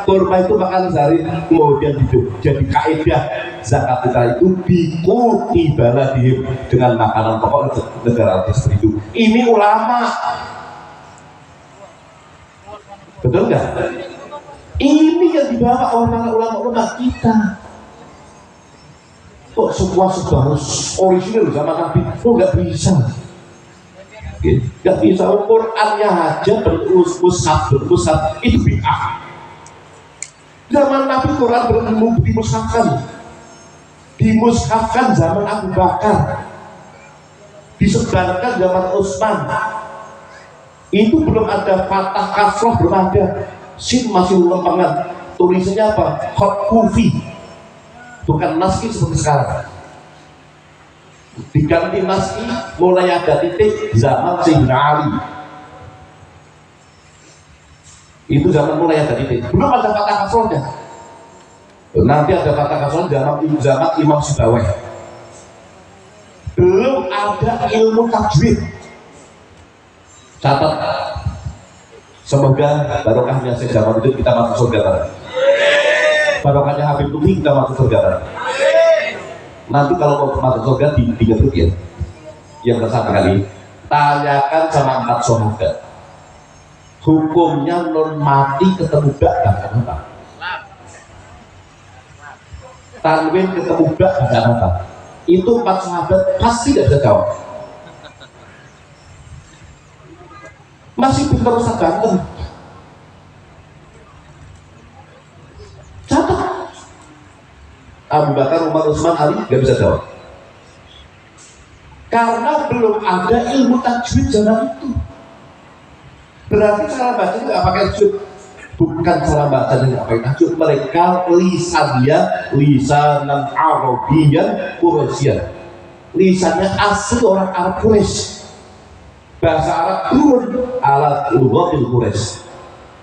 kurma itu makan sehari, kemudian jadi kaidah zakat fitrah itu diikuti baladihim dengan makanan pokok negara seperti itu. Ini ulama. Betul nggak? Ini yang dibawa oleh para ulama kita. Kok semua harus original zaman Nabi? Oh, nggak bisa. Nggak bisa. Qurannya aja bermushaf itu bid'ah. Zaman Nabi Quran dimushafkan zaman Abu Bakar, disebarkan zaman Utsman. Itu belum ada fathah kasroh, belum ada, sin masih lempengan, tulisannya apa? Hot kufi, bukan naski seperti sekarang. Diganti naski mulai ada titik zaman Sayyidina Ali. Itu zaman mulai ada titik, belum ada fathah kasrohnya. Nanti ada fathah kasroh zaman Imam Sibawayh. Belum ada ilmu tajwid. Catat, semoga barokahnya zaman itu kita masuk surga. Barokahnya Habib Tumi kita masuk surga. Nanti kalau mau masuk surga diingat ya. Yang pertama kali, tanyakan sama 4 sahabat, hukumnya non mati ketemu bak bahkan apa? Tanwin ketemu bak bahkan apa? Itu 4 sahabat pasti tidak bisa jawab. Masih pintar Ustaz Banten. Catat. Abu Bakar, Umar, Utsman, Ali nggak bisa jawab. Karena belum ada ilmu tajwid zaman itu. Berarti cara baca nggak pakai tajwid. Bukan cara baca nggak pakai tajwid. Mereka lisanan Arabian Quraisyan. Lisannya asli orang Arab Quraisy. Bahasa Arab turun alat lughatil Quraisy,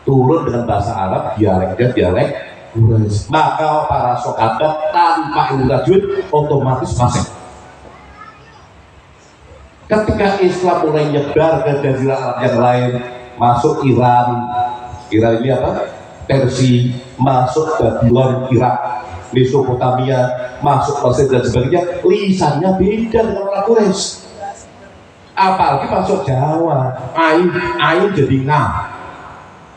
turun dengan bahasa Arab, dialeknya dialek Quraisy. Maka para sahabat tanpa ilmu tajwid otomatis fasik. Ketika Islam mulai nyebar ke jazirah Arab yang lain, masuk Iran ini apa? Persia, masuk Babylon, Irak, Mesopotamia, masuk Mesir dan sebagainya, lisannya beda dengan orang Quraisy. Apalagi masuk Jawa, ain jadi ngam,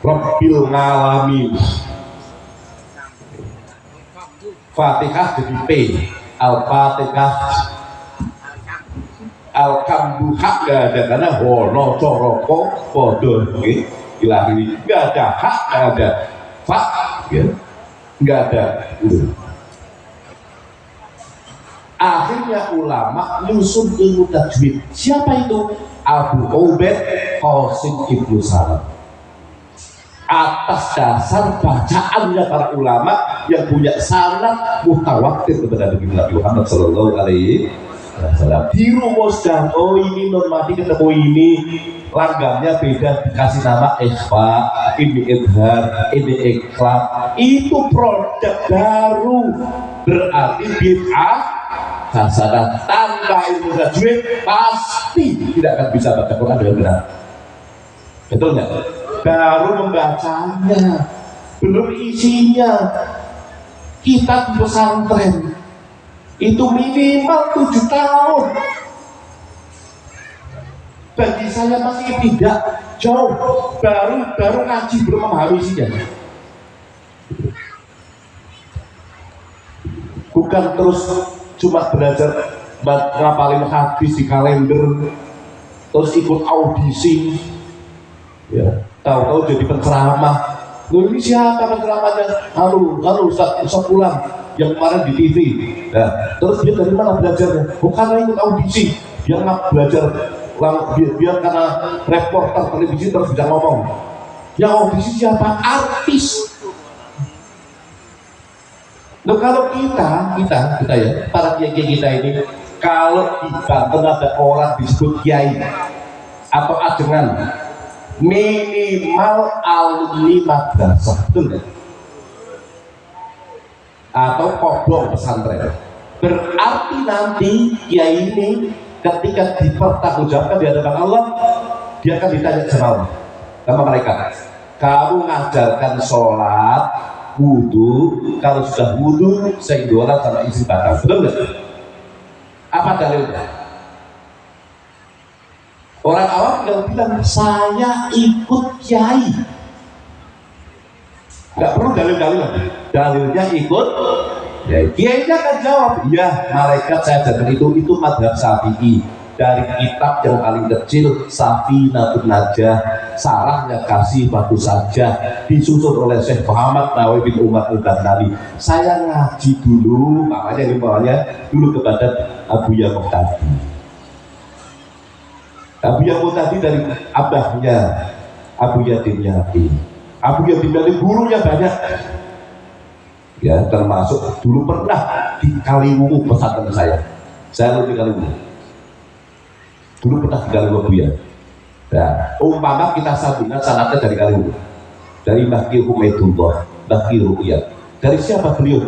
Rabbil ngalamin, Fatihah jadi P, Al-Fatihah, Al-Kambuhak gak ada, karena Wono Coroko Podo Ilahiri, gak ada hak, gak ada fak, gak ada. Akhirnya ulama nyusun ilmu tajwid. Siapa itu? Abu Ubaid Qasim Ibnu Salam. Atas dasar bacaannya para ulama yang punya sanad mutawatir kepada Nabi Muhammad Sallallahu Alaihi Wasallam. Dirumuskan, oh ini normati ketemu ini, langgamnya beda, dikasih nama ikhfa, ini idhar, ini ikhlas. Itu produk baru, berarti bid'ah hasanah. Tanpa ilmu tajwid pasti tidak akan bisa baca Quran dengan benar. Betul nggak? Baru membacanya, belum isinya. Kita di pesantren itu minimal 7 tahun. Bagi saya masih tidak jauh, baru ngaji belum memahami isinya. Bukan terus cuma belajar ngapalin hadis di kalender, terus ikut audisi, ya, tahu-tahu jadi penceramah. Loh, ini siapa penceramahnya? Ustaz Pulang yang kemarin di TV. Nah, terus dia dari mana belajarnya? Bukan ikut audisi, dia nggak belajar biar karena reporter televisi terus bisa ngomong. Yang audisi siapa? Artis. Loh, kalau kita ya, para kiai kita ini, kalau di Banten ada orang disebut kiai atau ajengan, minimal alumni madrasah, betul nggak? Atau kobong pesantren. Berarti nanti kiai ini ketika dipertanggungjawabkan di hadapan Allah, dia akan ditanya sama mereka. Kamu ngajarkan sholat, wudhu, kalau sudah wudhu senggolan sama isi batang, betul nggak? Apa dalilnya? Orang awam tinggal bilang saya ikut kiai, nggak perlu dalilnya ikut kiai. Kiainya akan jawab, ya malaikat saya ajarkan itu madhab Syafi'i, dari kitab yang paling kecil Safinatun Najah, sarahnya kasih bagus saja, disusun oleh Syekh Muhammad Nawawi bin Umar al-Baghdadi. Saya ngaji dulu, makanya dulu kepada Abu Ya'qub tadi. Abu Ya'qub tadi dari abahnya Abu Yatim Yatim. Abu Yatim Yatim gurunya banyak, ya, termasuk dulu pernah di Kaliwungu pesantren saya di Kaliwungu. Dulu pernah di Kaliwungu ya. Nah, umpama kita sambungan sanatnya dari Kaliwungu, dari Mbah Ki Humaidullah, Mbah Ki Ruqyah. Dari siapa beliau?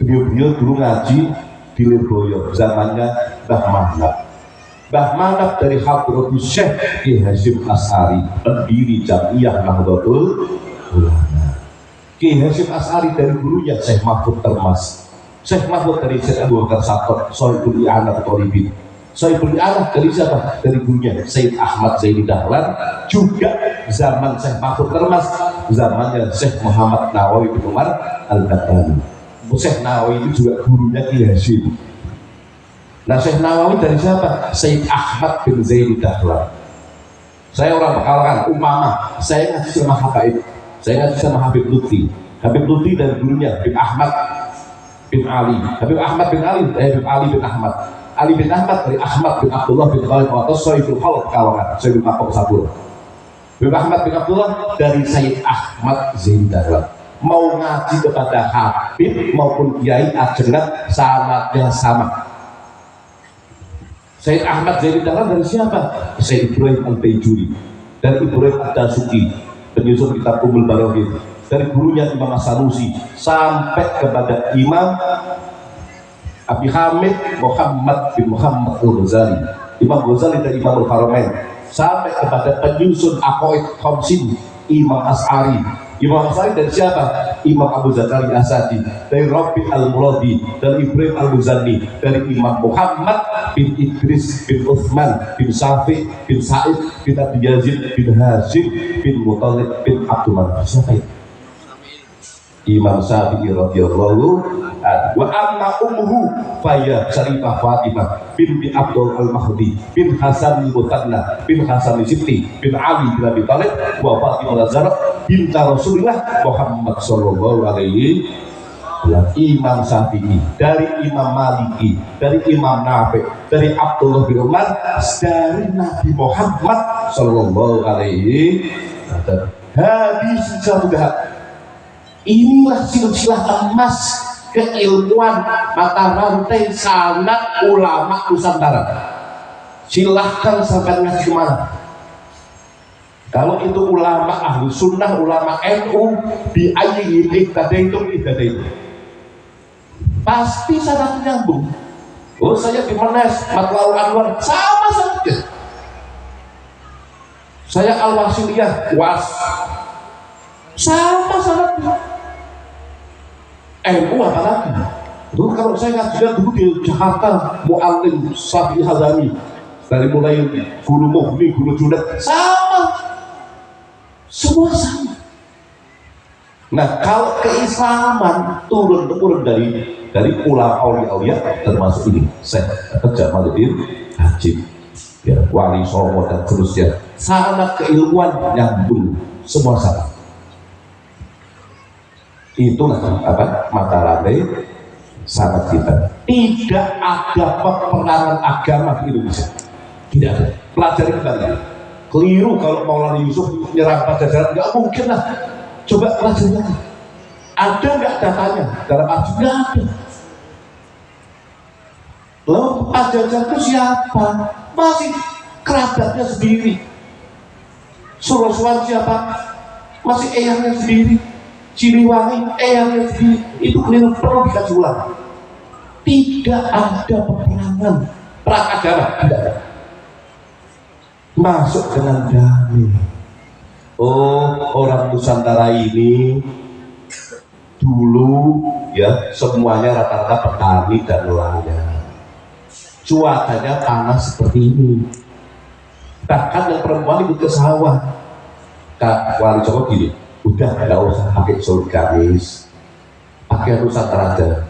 Beliau dulu ngaji di Lirboyo zamannya Mbah Manap. Mbah Manap dari Hadratus Syekh Ki Hasyim Asy'ari, pendiri Jamiyah Nahdlatul Ulama. Ki Hasyim Asy'ari dari gurunya Syekh Mahfud Termas. Syekh Mahfud dari Syekh Abu Bakar Sakot, Sohibul I'anah Thalibin. Sohibul I'anah dari siapa? Dari gurunya Sayyid Ahmad Zaini Dahlan, juga zaman Syekh Mahfud Termas, zamannya Syekh Muhammad Nawawi bin Umar al-Baghdadi. Syekh Nawawi itu juga gurunya Ki Hasyim. Nah, Syekh Nawawi dari siapa? Sayyid Ahmad bin Zaini Dahlan. Saya orang Pekalongan, umpama saya ngaji sama Habaib, saya ngaji sama Habib Lutfi. Habib Lutfi dari gurunya Habib Ahmad bin Ali. Habib Ahmad bin Ali, Habib Ali bin Ahmad. Ali bin Ahmad dari Ahmad bin Abdullah bin Khalid atau Sohibul Khalid Pekalongan, Sohibul Makom Sabur. Habib Ahmad bin Abdullah dari Sayyid Ahmad Zaini Dahlan. Mau ngaji kepada Habib maupun Kiai ajengan sanadnya sama. Sayyid Ahmad Zaini Dahlan dari siapa? Sayyid Ibrahim Al-Baijuri, dari Ibrahim Ad-Dasuki, penyusun kitab Ummul Baraghith, dari gurunya Imam As-Sanusi sampai kepada Imam Abi Hamid Muhammad bin Muhammad Al-Ghazali, Imam Ghazali dari Imam Al-Haramain, sampai kepada penyusun Aqaid Khamsin Imam Asy'ari. Imam Asy'ari dari siapa? Imam Abu Zakaria Asadi, dari Rabi Al-Muradi, dari Ibrahim Al-Muzanni, dari Imam Muhammad bin Idris bin Uthman bin Syafi' bin Sa'id bin Abi Yazid bin Hashim bin Muttalib bin Abdul Manaf. Siapa itu? Imam Syafi'i radhiyallahu anhu. Wa amma ummuhu faya Syarifah Fatimah binti Abdul Al-Mahdi bin Hasan Al-Muthanna bin Hasan Al-Sibti bin Ali bin Abi Thalib wa Fatimah Az-Zahra binta Rasulullah Muhammad sallallahu alaihi wasallam. Imam Syafi'i, dari Imam Maliki, dari Imam Nafi', dari Abdullah bin Umar, dari Nabi Muhammad sallallahu alaihi wasallam. Hadis sudah. Inilah silsilah emas keilmuan mata rantai sanad ulama Nusantara. Silahkan sampai ngaji kemana. Kalau itu ulama ahli sunnah, ulama NU, biayi ibadah itu pasti sanad nyambung. Oh saya di Menes, Matlaul Anwar, sama saja. Saya Al-Wasiliyah, UAS, sama saja. NU apalagi. Dulu kalau saya ngajian dulu di Jakarta, Mu'allim Syafi'i Hazami, dari mulai Guru Mughni, Guru Junaid, sama, semua sama. Nah kalau keislaman turun dari ulama aulia termasuk ini Syekh Jamaluddin Hajib, ya, Wali Songo dan seterusnya, sangat keilmuan nyambung semua sama. Itulah apa mata rantai sangat kita. Tidak ada peperangan agama di Indonesia, tidak ada. Pelajari kembali. Keliru kalau Maulana Yusuf menyerang Pajajaran, nggak mungkin lah. Coba pelajari lagi. Ada nggak datanya dalam arti? Nggak ada. Lalu Pajajaran itu siapa? Masih kerabatnya sendiri. Suruh-suruhan siapa? Masih eyangnya sendiri. Siliwangi, eyangnya sendiri. Itu keliru, perlu dikaji ulang. Tidak ada peperangan perang agama, tidak ada. Masuk dengan damai. Oh, orang Nusantara ini dulu ya semuanya rata-rata petani dan nelayan. Cuacanya panas seperti ini. Bahkan yang perempuan ikut ke sawah. Kak Wali Songo gini, udah nggak usah pakai sarung gamis, pakai Nusantara aja.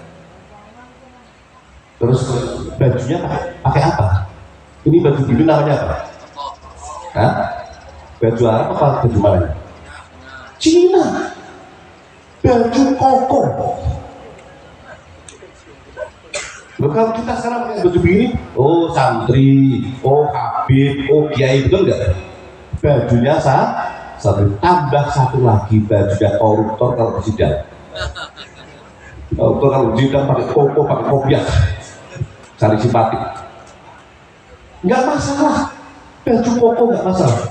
Terus bajunya pakai apa? Ini baju biru namanya apa? Hah? Baju Arab apa baju mana? Cina. Baju koko. Loh, kalau kita sekarang pakai baju begini, oh santri, oh habib, oh kiai, betul nggak? Bajunya satu, tambah satu lagi bajunya koruptor kalau presiden. Koruptor kalau presiden pakai koko, pakai kopiah, cari simpati. Nggak masalah, baju koko nggak masalah.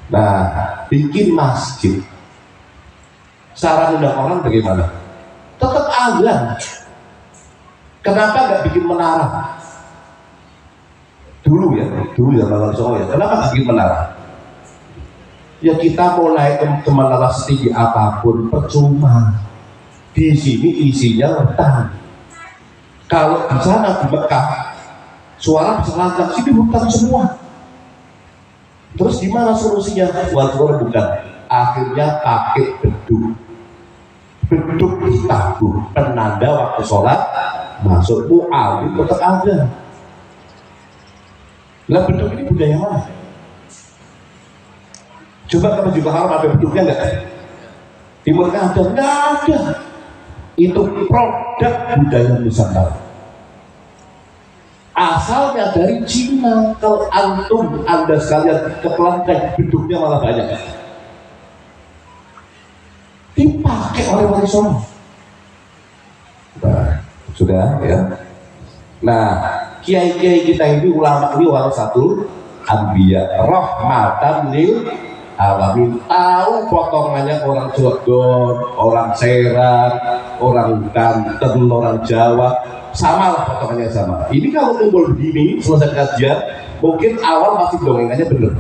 Nah, bikin masjid. Cara undang orang bagaimana? Tetap azan. Kenapa nggak bikin menara? Dulu ya Wali Songo ya. Kenapa nggak bikin menara? Ya kita mau naik ke menara setinggi apapun percuma. Di sini isinya hutan. Kalau di sana di Mekah suara bisa lancar, sini hutan semua. Terus gimana solusinya? Wali Songo bukan. Akhirnya pakai beduk. Beduk ditabuh penanda waktu sholat masuk mu'alim tetap ada. Lah beduk ini budaya mana? Coba ke Masjidil Haram ada beduknya enggak? Timur Tengah ada? Enggak ada. Itu produk budaya Nusantara. Asalnya dari Cina. Kalau antum anda sekalian ke Kelenteng, beduknya malah banyak. Dipakai oleh Wali Songo. Nah, sudah ya. Nah, kiai-kiai kita ini ulama ini warasatul anbiya, rahmatan lil alamin. Tahu potongannya orang Cilegon, orang Serang, orang Banten, orang Jawa, sama lah potongannya sama. Ini kalau kumpul begini selesai kajian, mungkin awal masih dongengannya bener.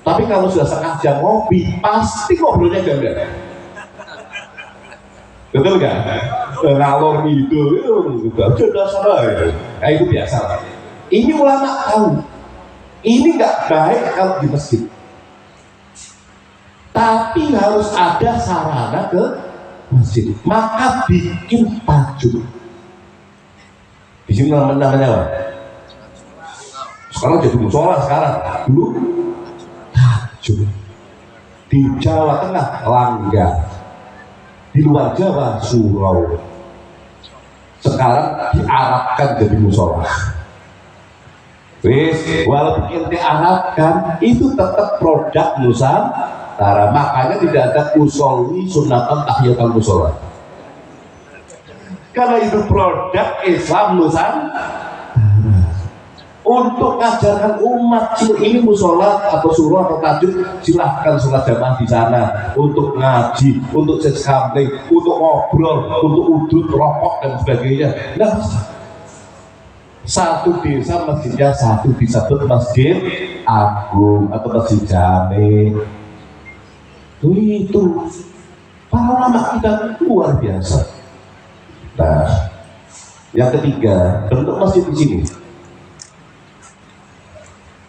Tapi kalau sudah setengah jam ngopi, pasti ngobrolnya ganda. Betul kan? Ngalor itu sudah salah ya. Nah, itu biasa lah. Ini ulama tahu. Ini nggak baik kalau di masjid. Tapi harus ada sarana ke masjid. Maka bikin tajuk. Di sini namanya apa? Sekarang jadi musola sekarang. Dulu tajuk. Di Jawa Tengah Langgar. Di luar Jawa surau. Sekarang diarabkan jadi musola. Wis, walaupun ente arabkan itu tetap produk Nusantara. Makanya tidak ada usolli sunatan tahiyatul musola. Karena itu produk Islam Nusantara. Untuk mengajarkan umat ini musola atau surau atau tahajud, silahkan sholat jamaah di sana. Untuk ngaji, untuk seskampling, untuk ngobrol, untuk udut, rokok dan sebagainya. Nggak masalah. Satu desa masjidnya satu disebut Masjid Agung atau Masjid Jami. Itu para ulama kita luar biasa. Nah, yang ketiga, bentuk masjid di sini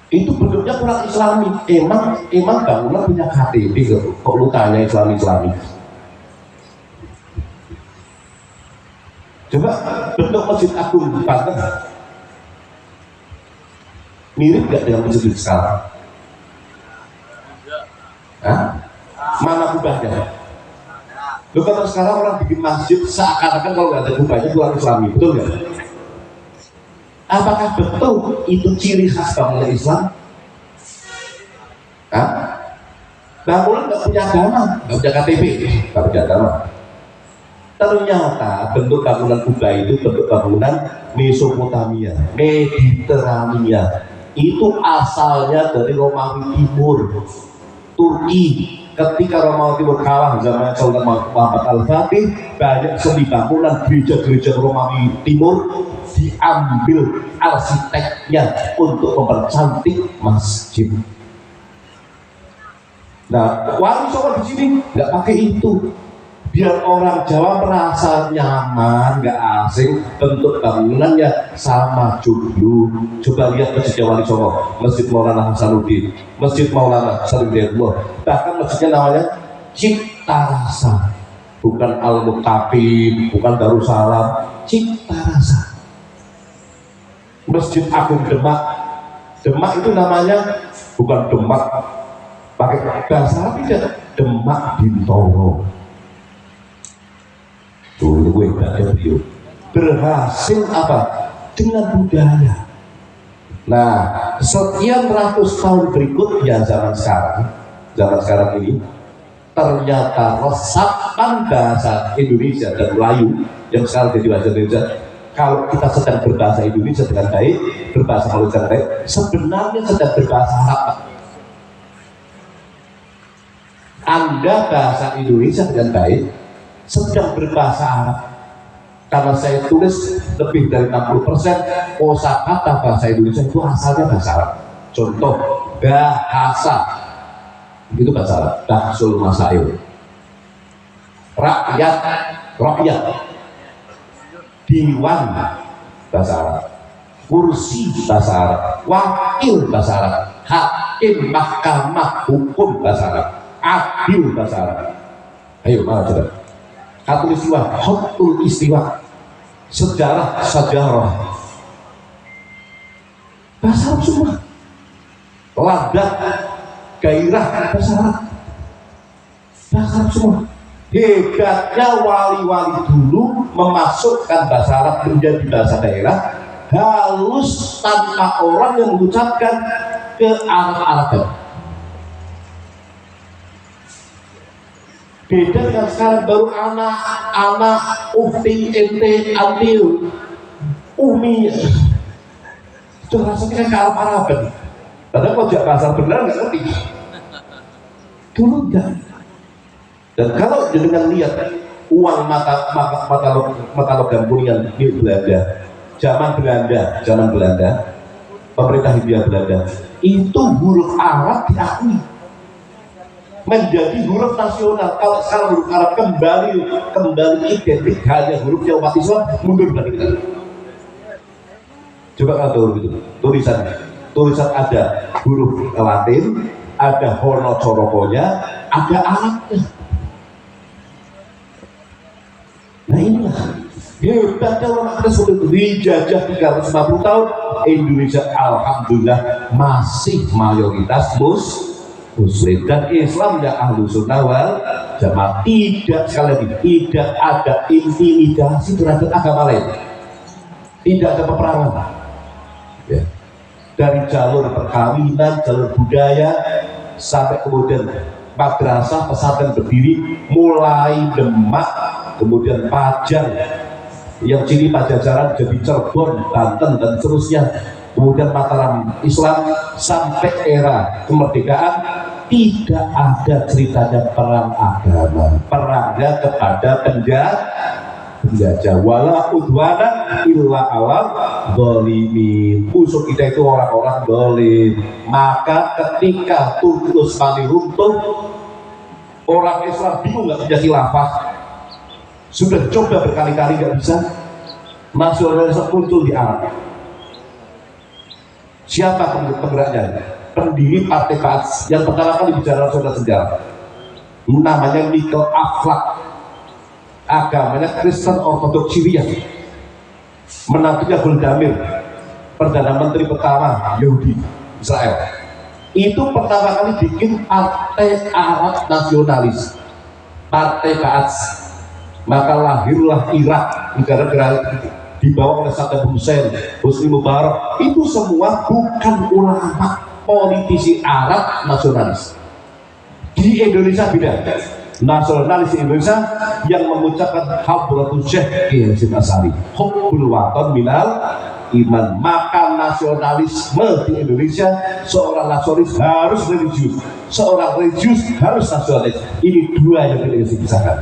itu bentuknya kurang islami. Emang bangunan punya KTP kok lu tanya islami. Coba bentuk Masjid Agung di Banten mirip gak dengan masjid sekarang? Hah? Mana kubahnya? Loh, kalau sekarang orang bikin masjid seakan-akan kalau nggak ada kubahnya kurang islami, betul nggak? Apakah betul itu ciri khas bangunan Islam? Hah? Bangunan nggak punya agama, nggak punya KTP, nggak punya agama. Ternyata bentuk bangunan kubah itu bentuk bangunan Mesopotamia, Mediterania. Itu asalnya dari Romawi Timur, Turki. Ketika Romawi Timur kalah zaman Sultan Muhammad Al-Fatih, banyak seni bangunan gereja-gereja Romawi Timur diambil arsiteknya untuk mempercantik masjid. Nah, Wali Songo di sini nggak pakai itu, biar orang Jawa merasa nyaman, nggak asing. Bentuk bangunannya sama joglo. Coba lihat Masjid Wali Songo, Masjid Maulana Hasanuddin, Masjid Maulana Salimullah. Bahkan masjidnya namanya Cipta Rasa, bukan Al-Muttaqin, bukan Darussalam, Cipta Rasa. Masjid Agung Demak itu namanya bukan Demak pakai bahasa tidak, Demak Bintoro. Tuh, gue baca beliau berhasil apa? Dengan budaya. Nah, sekian ratus tahun berikutnya zaman sekarang ini ternyata resapan bahasa Indonesia dan Melayu yang sekarang jadi bahasa Indonesia. Kalau kita sedang berbahasa Indonesia dengan baik, berbahasa Melayu dengan baik, sebenarnya sedang berbahasa Arab. Anda bahasa Indonesia dengan baik, sedang berbahasa Arab. Karena saya tulis lebih dari 60% kosakata bahasa Indonesia itu asalnya bahasa Arab. Contoh bahasa itu bahasa Arab, Bahsul Masail. Rakyat, diwan bahasa Arab, kursi bahasa Arab, wakil bahasa Arab, hakim mahkamah hukum bahasa Arab, adil bahasa Arab. Ayo mana coba? Khatulistiwa, Khatul Istiwa, sejarah bahasa Arab semua. Ladak, gairah bahasa Arab semua. Hebatnya wali-wali dulu memasukkan bahasa Arab menjadi bahasa daerah, halus tanpa orang yang mengucapkan ke Arab-Araban. Beda dengan sekarang, baru anak, ukti, ente, antil, umi, itu rasanya kan ke Arab-Araban. Padahal kalau tidak bahasa benar nggak ngerti. Dulu enggak. Dan kalau dengan lihat uang mata logam kuningan di Belanda, zaman Belanda, pemerintah Hindia Belanda, itu huruf Arab diakui menjadi huruf nasional. Kalau sekarang huruf Arab kembali identik hanya hurufnya umat Islam, mundur dari kita. Coba kalau gitu, tulisan ada huruf Latin, ada Hono-Chorokonya, ada Arabnya. Nah inilah hebatnya ulama kita sudah dijajah 350 tahun. Indonesia alhamdulillah masih mayoritas Muslim dan Islam yang ahlu sunnah wal jamaah. Tidak ada intimidasi terhadap agama lain, tidak ada peperangan ya. Dari jalur perkawinan, jalur budaya, sampai kemudian madrasah pesantren berdiri mulai Demak, kemudian Pajang, yang sini Pajajaran jadi Cirebon, Banten dan seterusnya, kemudian Mataram Islam sampai era kemerdekaan. Tidak ada ceritanya perang agama, perangnya kepada penjajah. Wala udwana illa ala zalimin. Musuh kita itu orang-orang zalim. Maka ketika Turki Utsmani runtuh, orang Islam bingung nggak punya khilafah. Sudah coba berkali-kali nggak bisa. Nasionalisme muncul di Arab. Siapa penggeraknya? Pendiri Partai Ba'ath yang pertama kali bicara sejarah. Namanya Michael Aflaq. Agamanya Kristen Ortodoks Syria. Menantunya Golda Meir, Perdana Menteri pertama Yahudi Israel. Itu pertama kali bikin Partai Arab Nasionalis, Partai Ba'ath. Maka lahirlah Irak, negara-negara dibawa oleh Saddam Hussein, Hosni Mubarak. Itu semua bukan ulama, politisi Arab nasionalis. Di Indonesia beda. Nasionalis Indonesia yang mengucapkan Hadratul Syekh Kiai Hasyim Asy'ari, hubbul watan minal iman. Maka nasionalisme di Indonesia, seorang nasionalis harus religius, seorang religius harus nasionalis. Ini dua yang tidak bisa dipisahkan.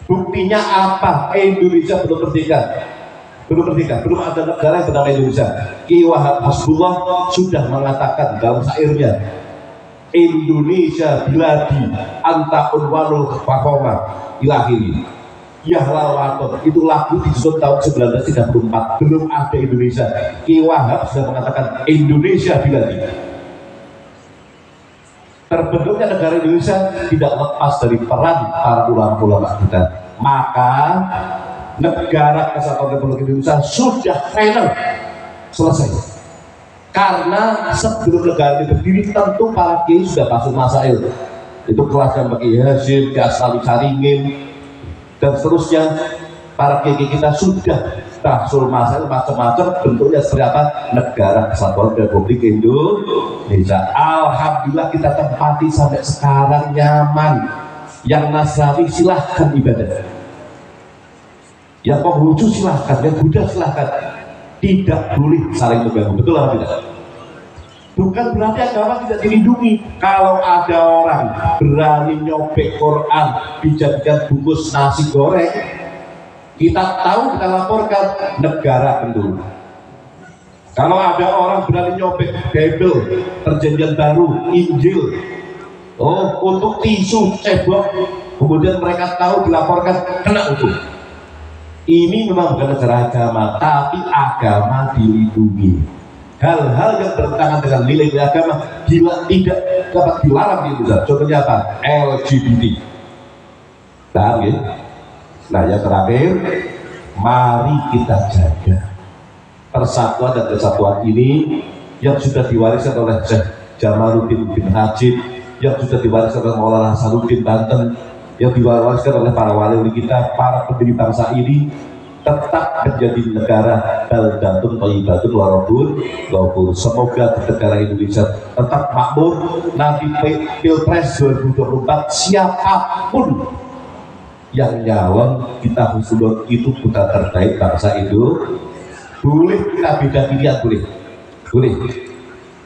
Buktinya apa? Indonesia belum merdeka. Belum ada negara yang bernama Indonesia. Ki Wahab Hasbullah sudah mengatakan dalam syairnya, Indonesia biladi anta unwanul fakoma ilahiri yahlawaton. Itu lagu disusun tahun 1934. Belum ada Indonesia. Ki Wahab sudah mengatakan Indonesia biladi. Terbentuknya negara Indonesia tidak lepas dari peran para ulama-ulama kita. Maka negara Kesatuan Republik Indonesia sudah final, selesai. Karena sebelum negara ini berdiri tentu para kiai sudah basuh masail. Itu kelasnya Kiai Hasyim, Kiai Asnawi Saringin dan seterusnya. Para kiai kita sudah basuh masail macam-macam, bentuknya seperti apa? Negara Kesatuan Republik Indonesia. Alhamdulillah kita tempati sampai sekarang nyaman. Yang Nasrani silahkan ibadah, yang Konghucu silahkan, yang Buddha silahkan. Tidak boleh saling mengganggu. Betul atau tidak? Bukan berarti agama tidak dilindungi. Kalau ada orang berani nyobek Quran, dijadikan bungkus nasi goreng, kita tahu, kita laporkan, negara kendul. Kalau ada orang berani nyobek Bible, Perjanjian Baru, Injil, untuk tisu cebok, kemudian mereka tahu, dilaporkan, kena hukum. Ini memang bukan negara agama, tapi agama dilindungi. Hal-hal yang bertentangan dengan nilai-nilai agama tidak dapat dilarang di Indonesia. Contohnya apa? LGBT. Paham ya? Nah, yang terakhir, mari kita jaga persatuan dan kesatuan ini yang sudah diwariskan oleh Syekh Jamaluddin bin Hajib, yang sudah diwariskan oleh Maulana Hasanuddin Banten, yang diwariskan oleh para wali kita, para pendiri bangsa ini, tetap menjadi negara baldatun thayyibatun wa rabbun ghafur. Semoga negara Indonesia tetap makmur. Nanti Pilpres 2024 siapapun yang nyalon, kita husnul itu putra terbaik bangsa itu. Boleh kita beda pilihan, boleh.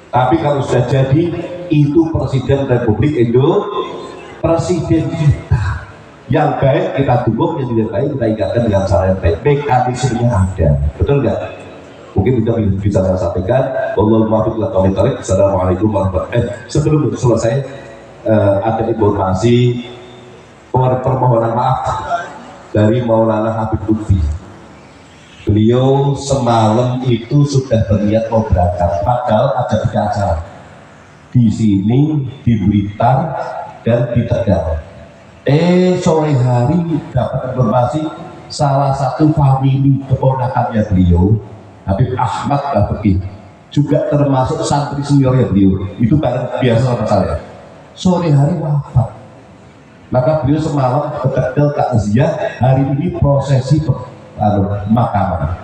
Tapi kalau sudah jadi, itu Presiden Republik Indonesia, presiden kita. Yang baik kita dukung, yang tidak baik kita ingatkan dengan cara yang baik. Mekanismenya ada, betul nggak? Mungkin bisa saya sampaikan. Wallahul muwaffiq ila aqwamit thoriq. Assalamualaikum warahmatullahi wabarakatuh. Sebelum selesai, ada informasi permohonan maaf dari Maulana Habib Lutfi. Beliau semalam itu sudah berniat mau berangkat, padahal ada 3 acara di sini, di Blitar, dan di Tegal. Sore hari dapat informasi salah satu famili keponakannya beliau, Habib Ahmad Bafeki, juga termasuk santri seniornya beliau, itu bareng biasa sama saya. Sore hari wafat. Maka beliau semalam ke Tegal takziah, hari ini prosesi pemakaman.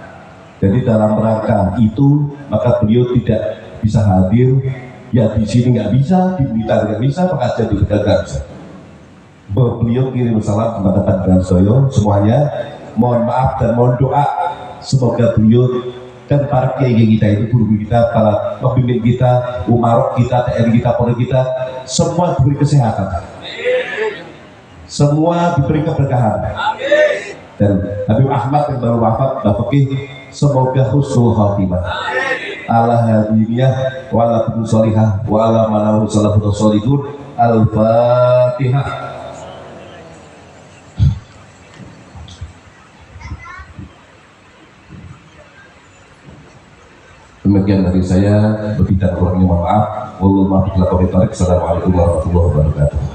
Jadi dalam rangka itu, maka beliau tidak bisa hadir. Ya di sini nggak bisa, di Blitar nggak bisa, pengajian di Tegal nggak bisa. Beliau kirim salam kepada Pak Bransoyo semuanya, mohon maaf dan mohon doa semoga beliau dan para kiai kita itu, guru kita, para pemimpin kita, umarok kita, TNI kita, Polri kita, semua diberi kesehatan, semua diberi keberkahan, dan Habib Ahmad yang baru wafat Bapak semoga husnul khatimah ala hadiniyah wa ala kudu solihah wa ala manahu salafun solihun. Al-Fatihah. Demikian dari saya, berbicara kurangnya mohon maaf. Wallahu a'lam bishawab. Assalamualaikum warahmatullahi wabarakatuh.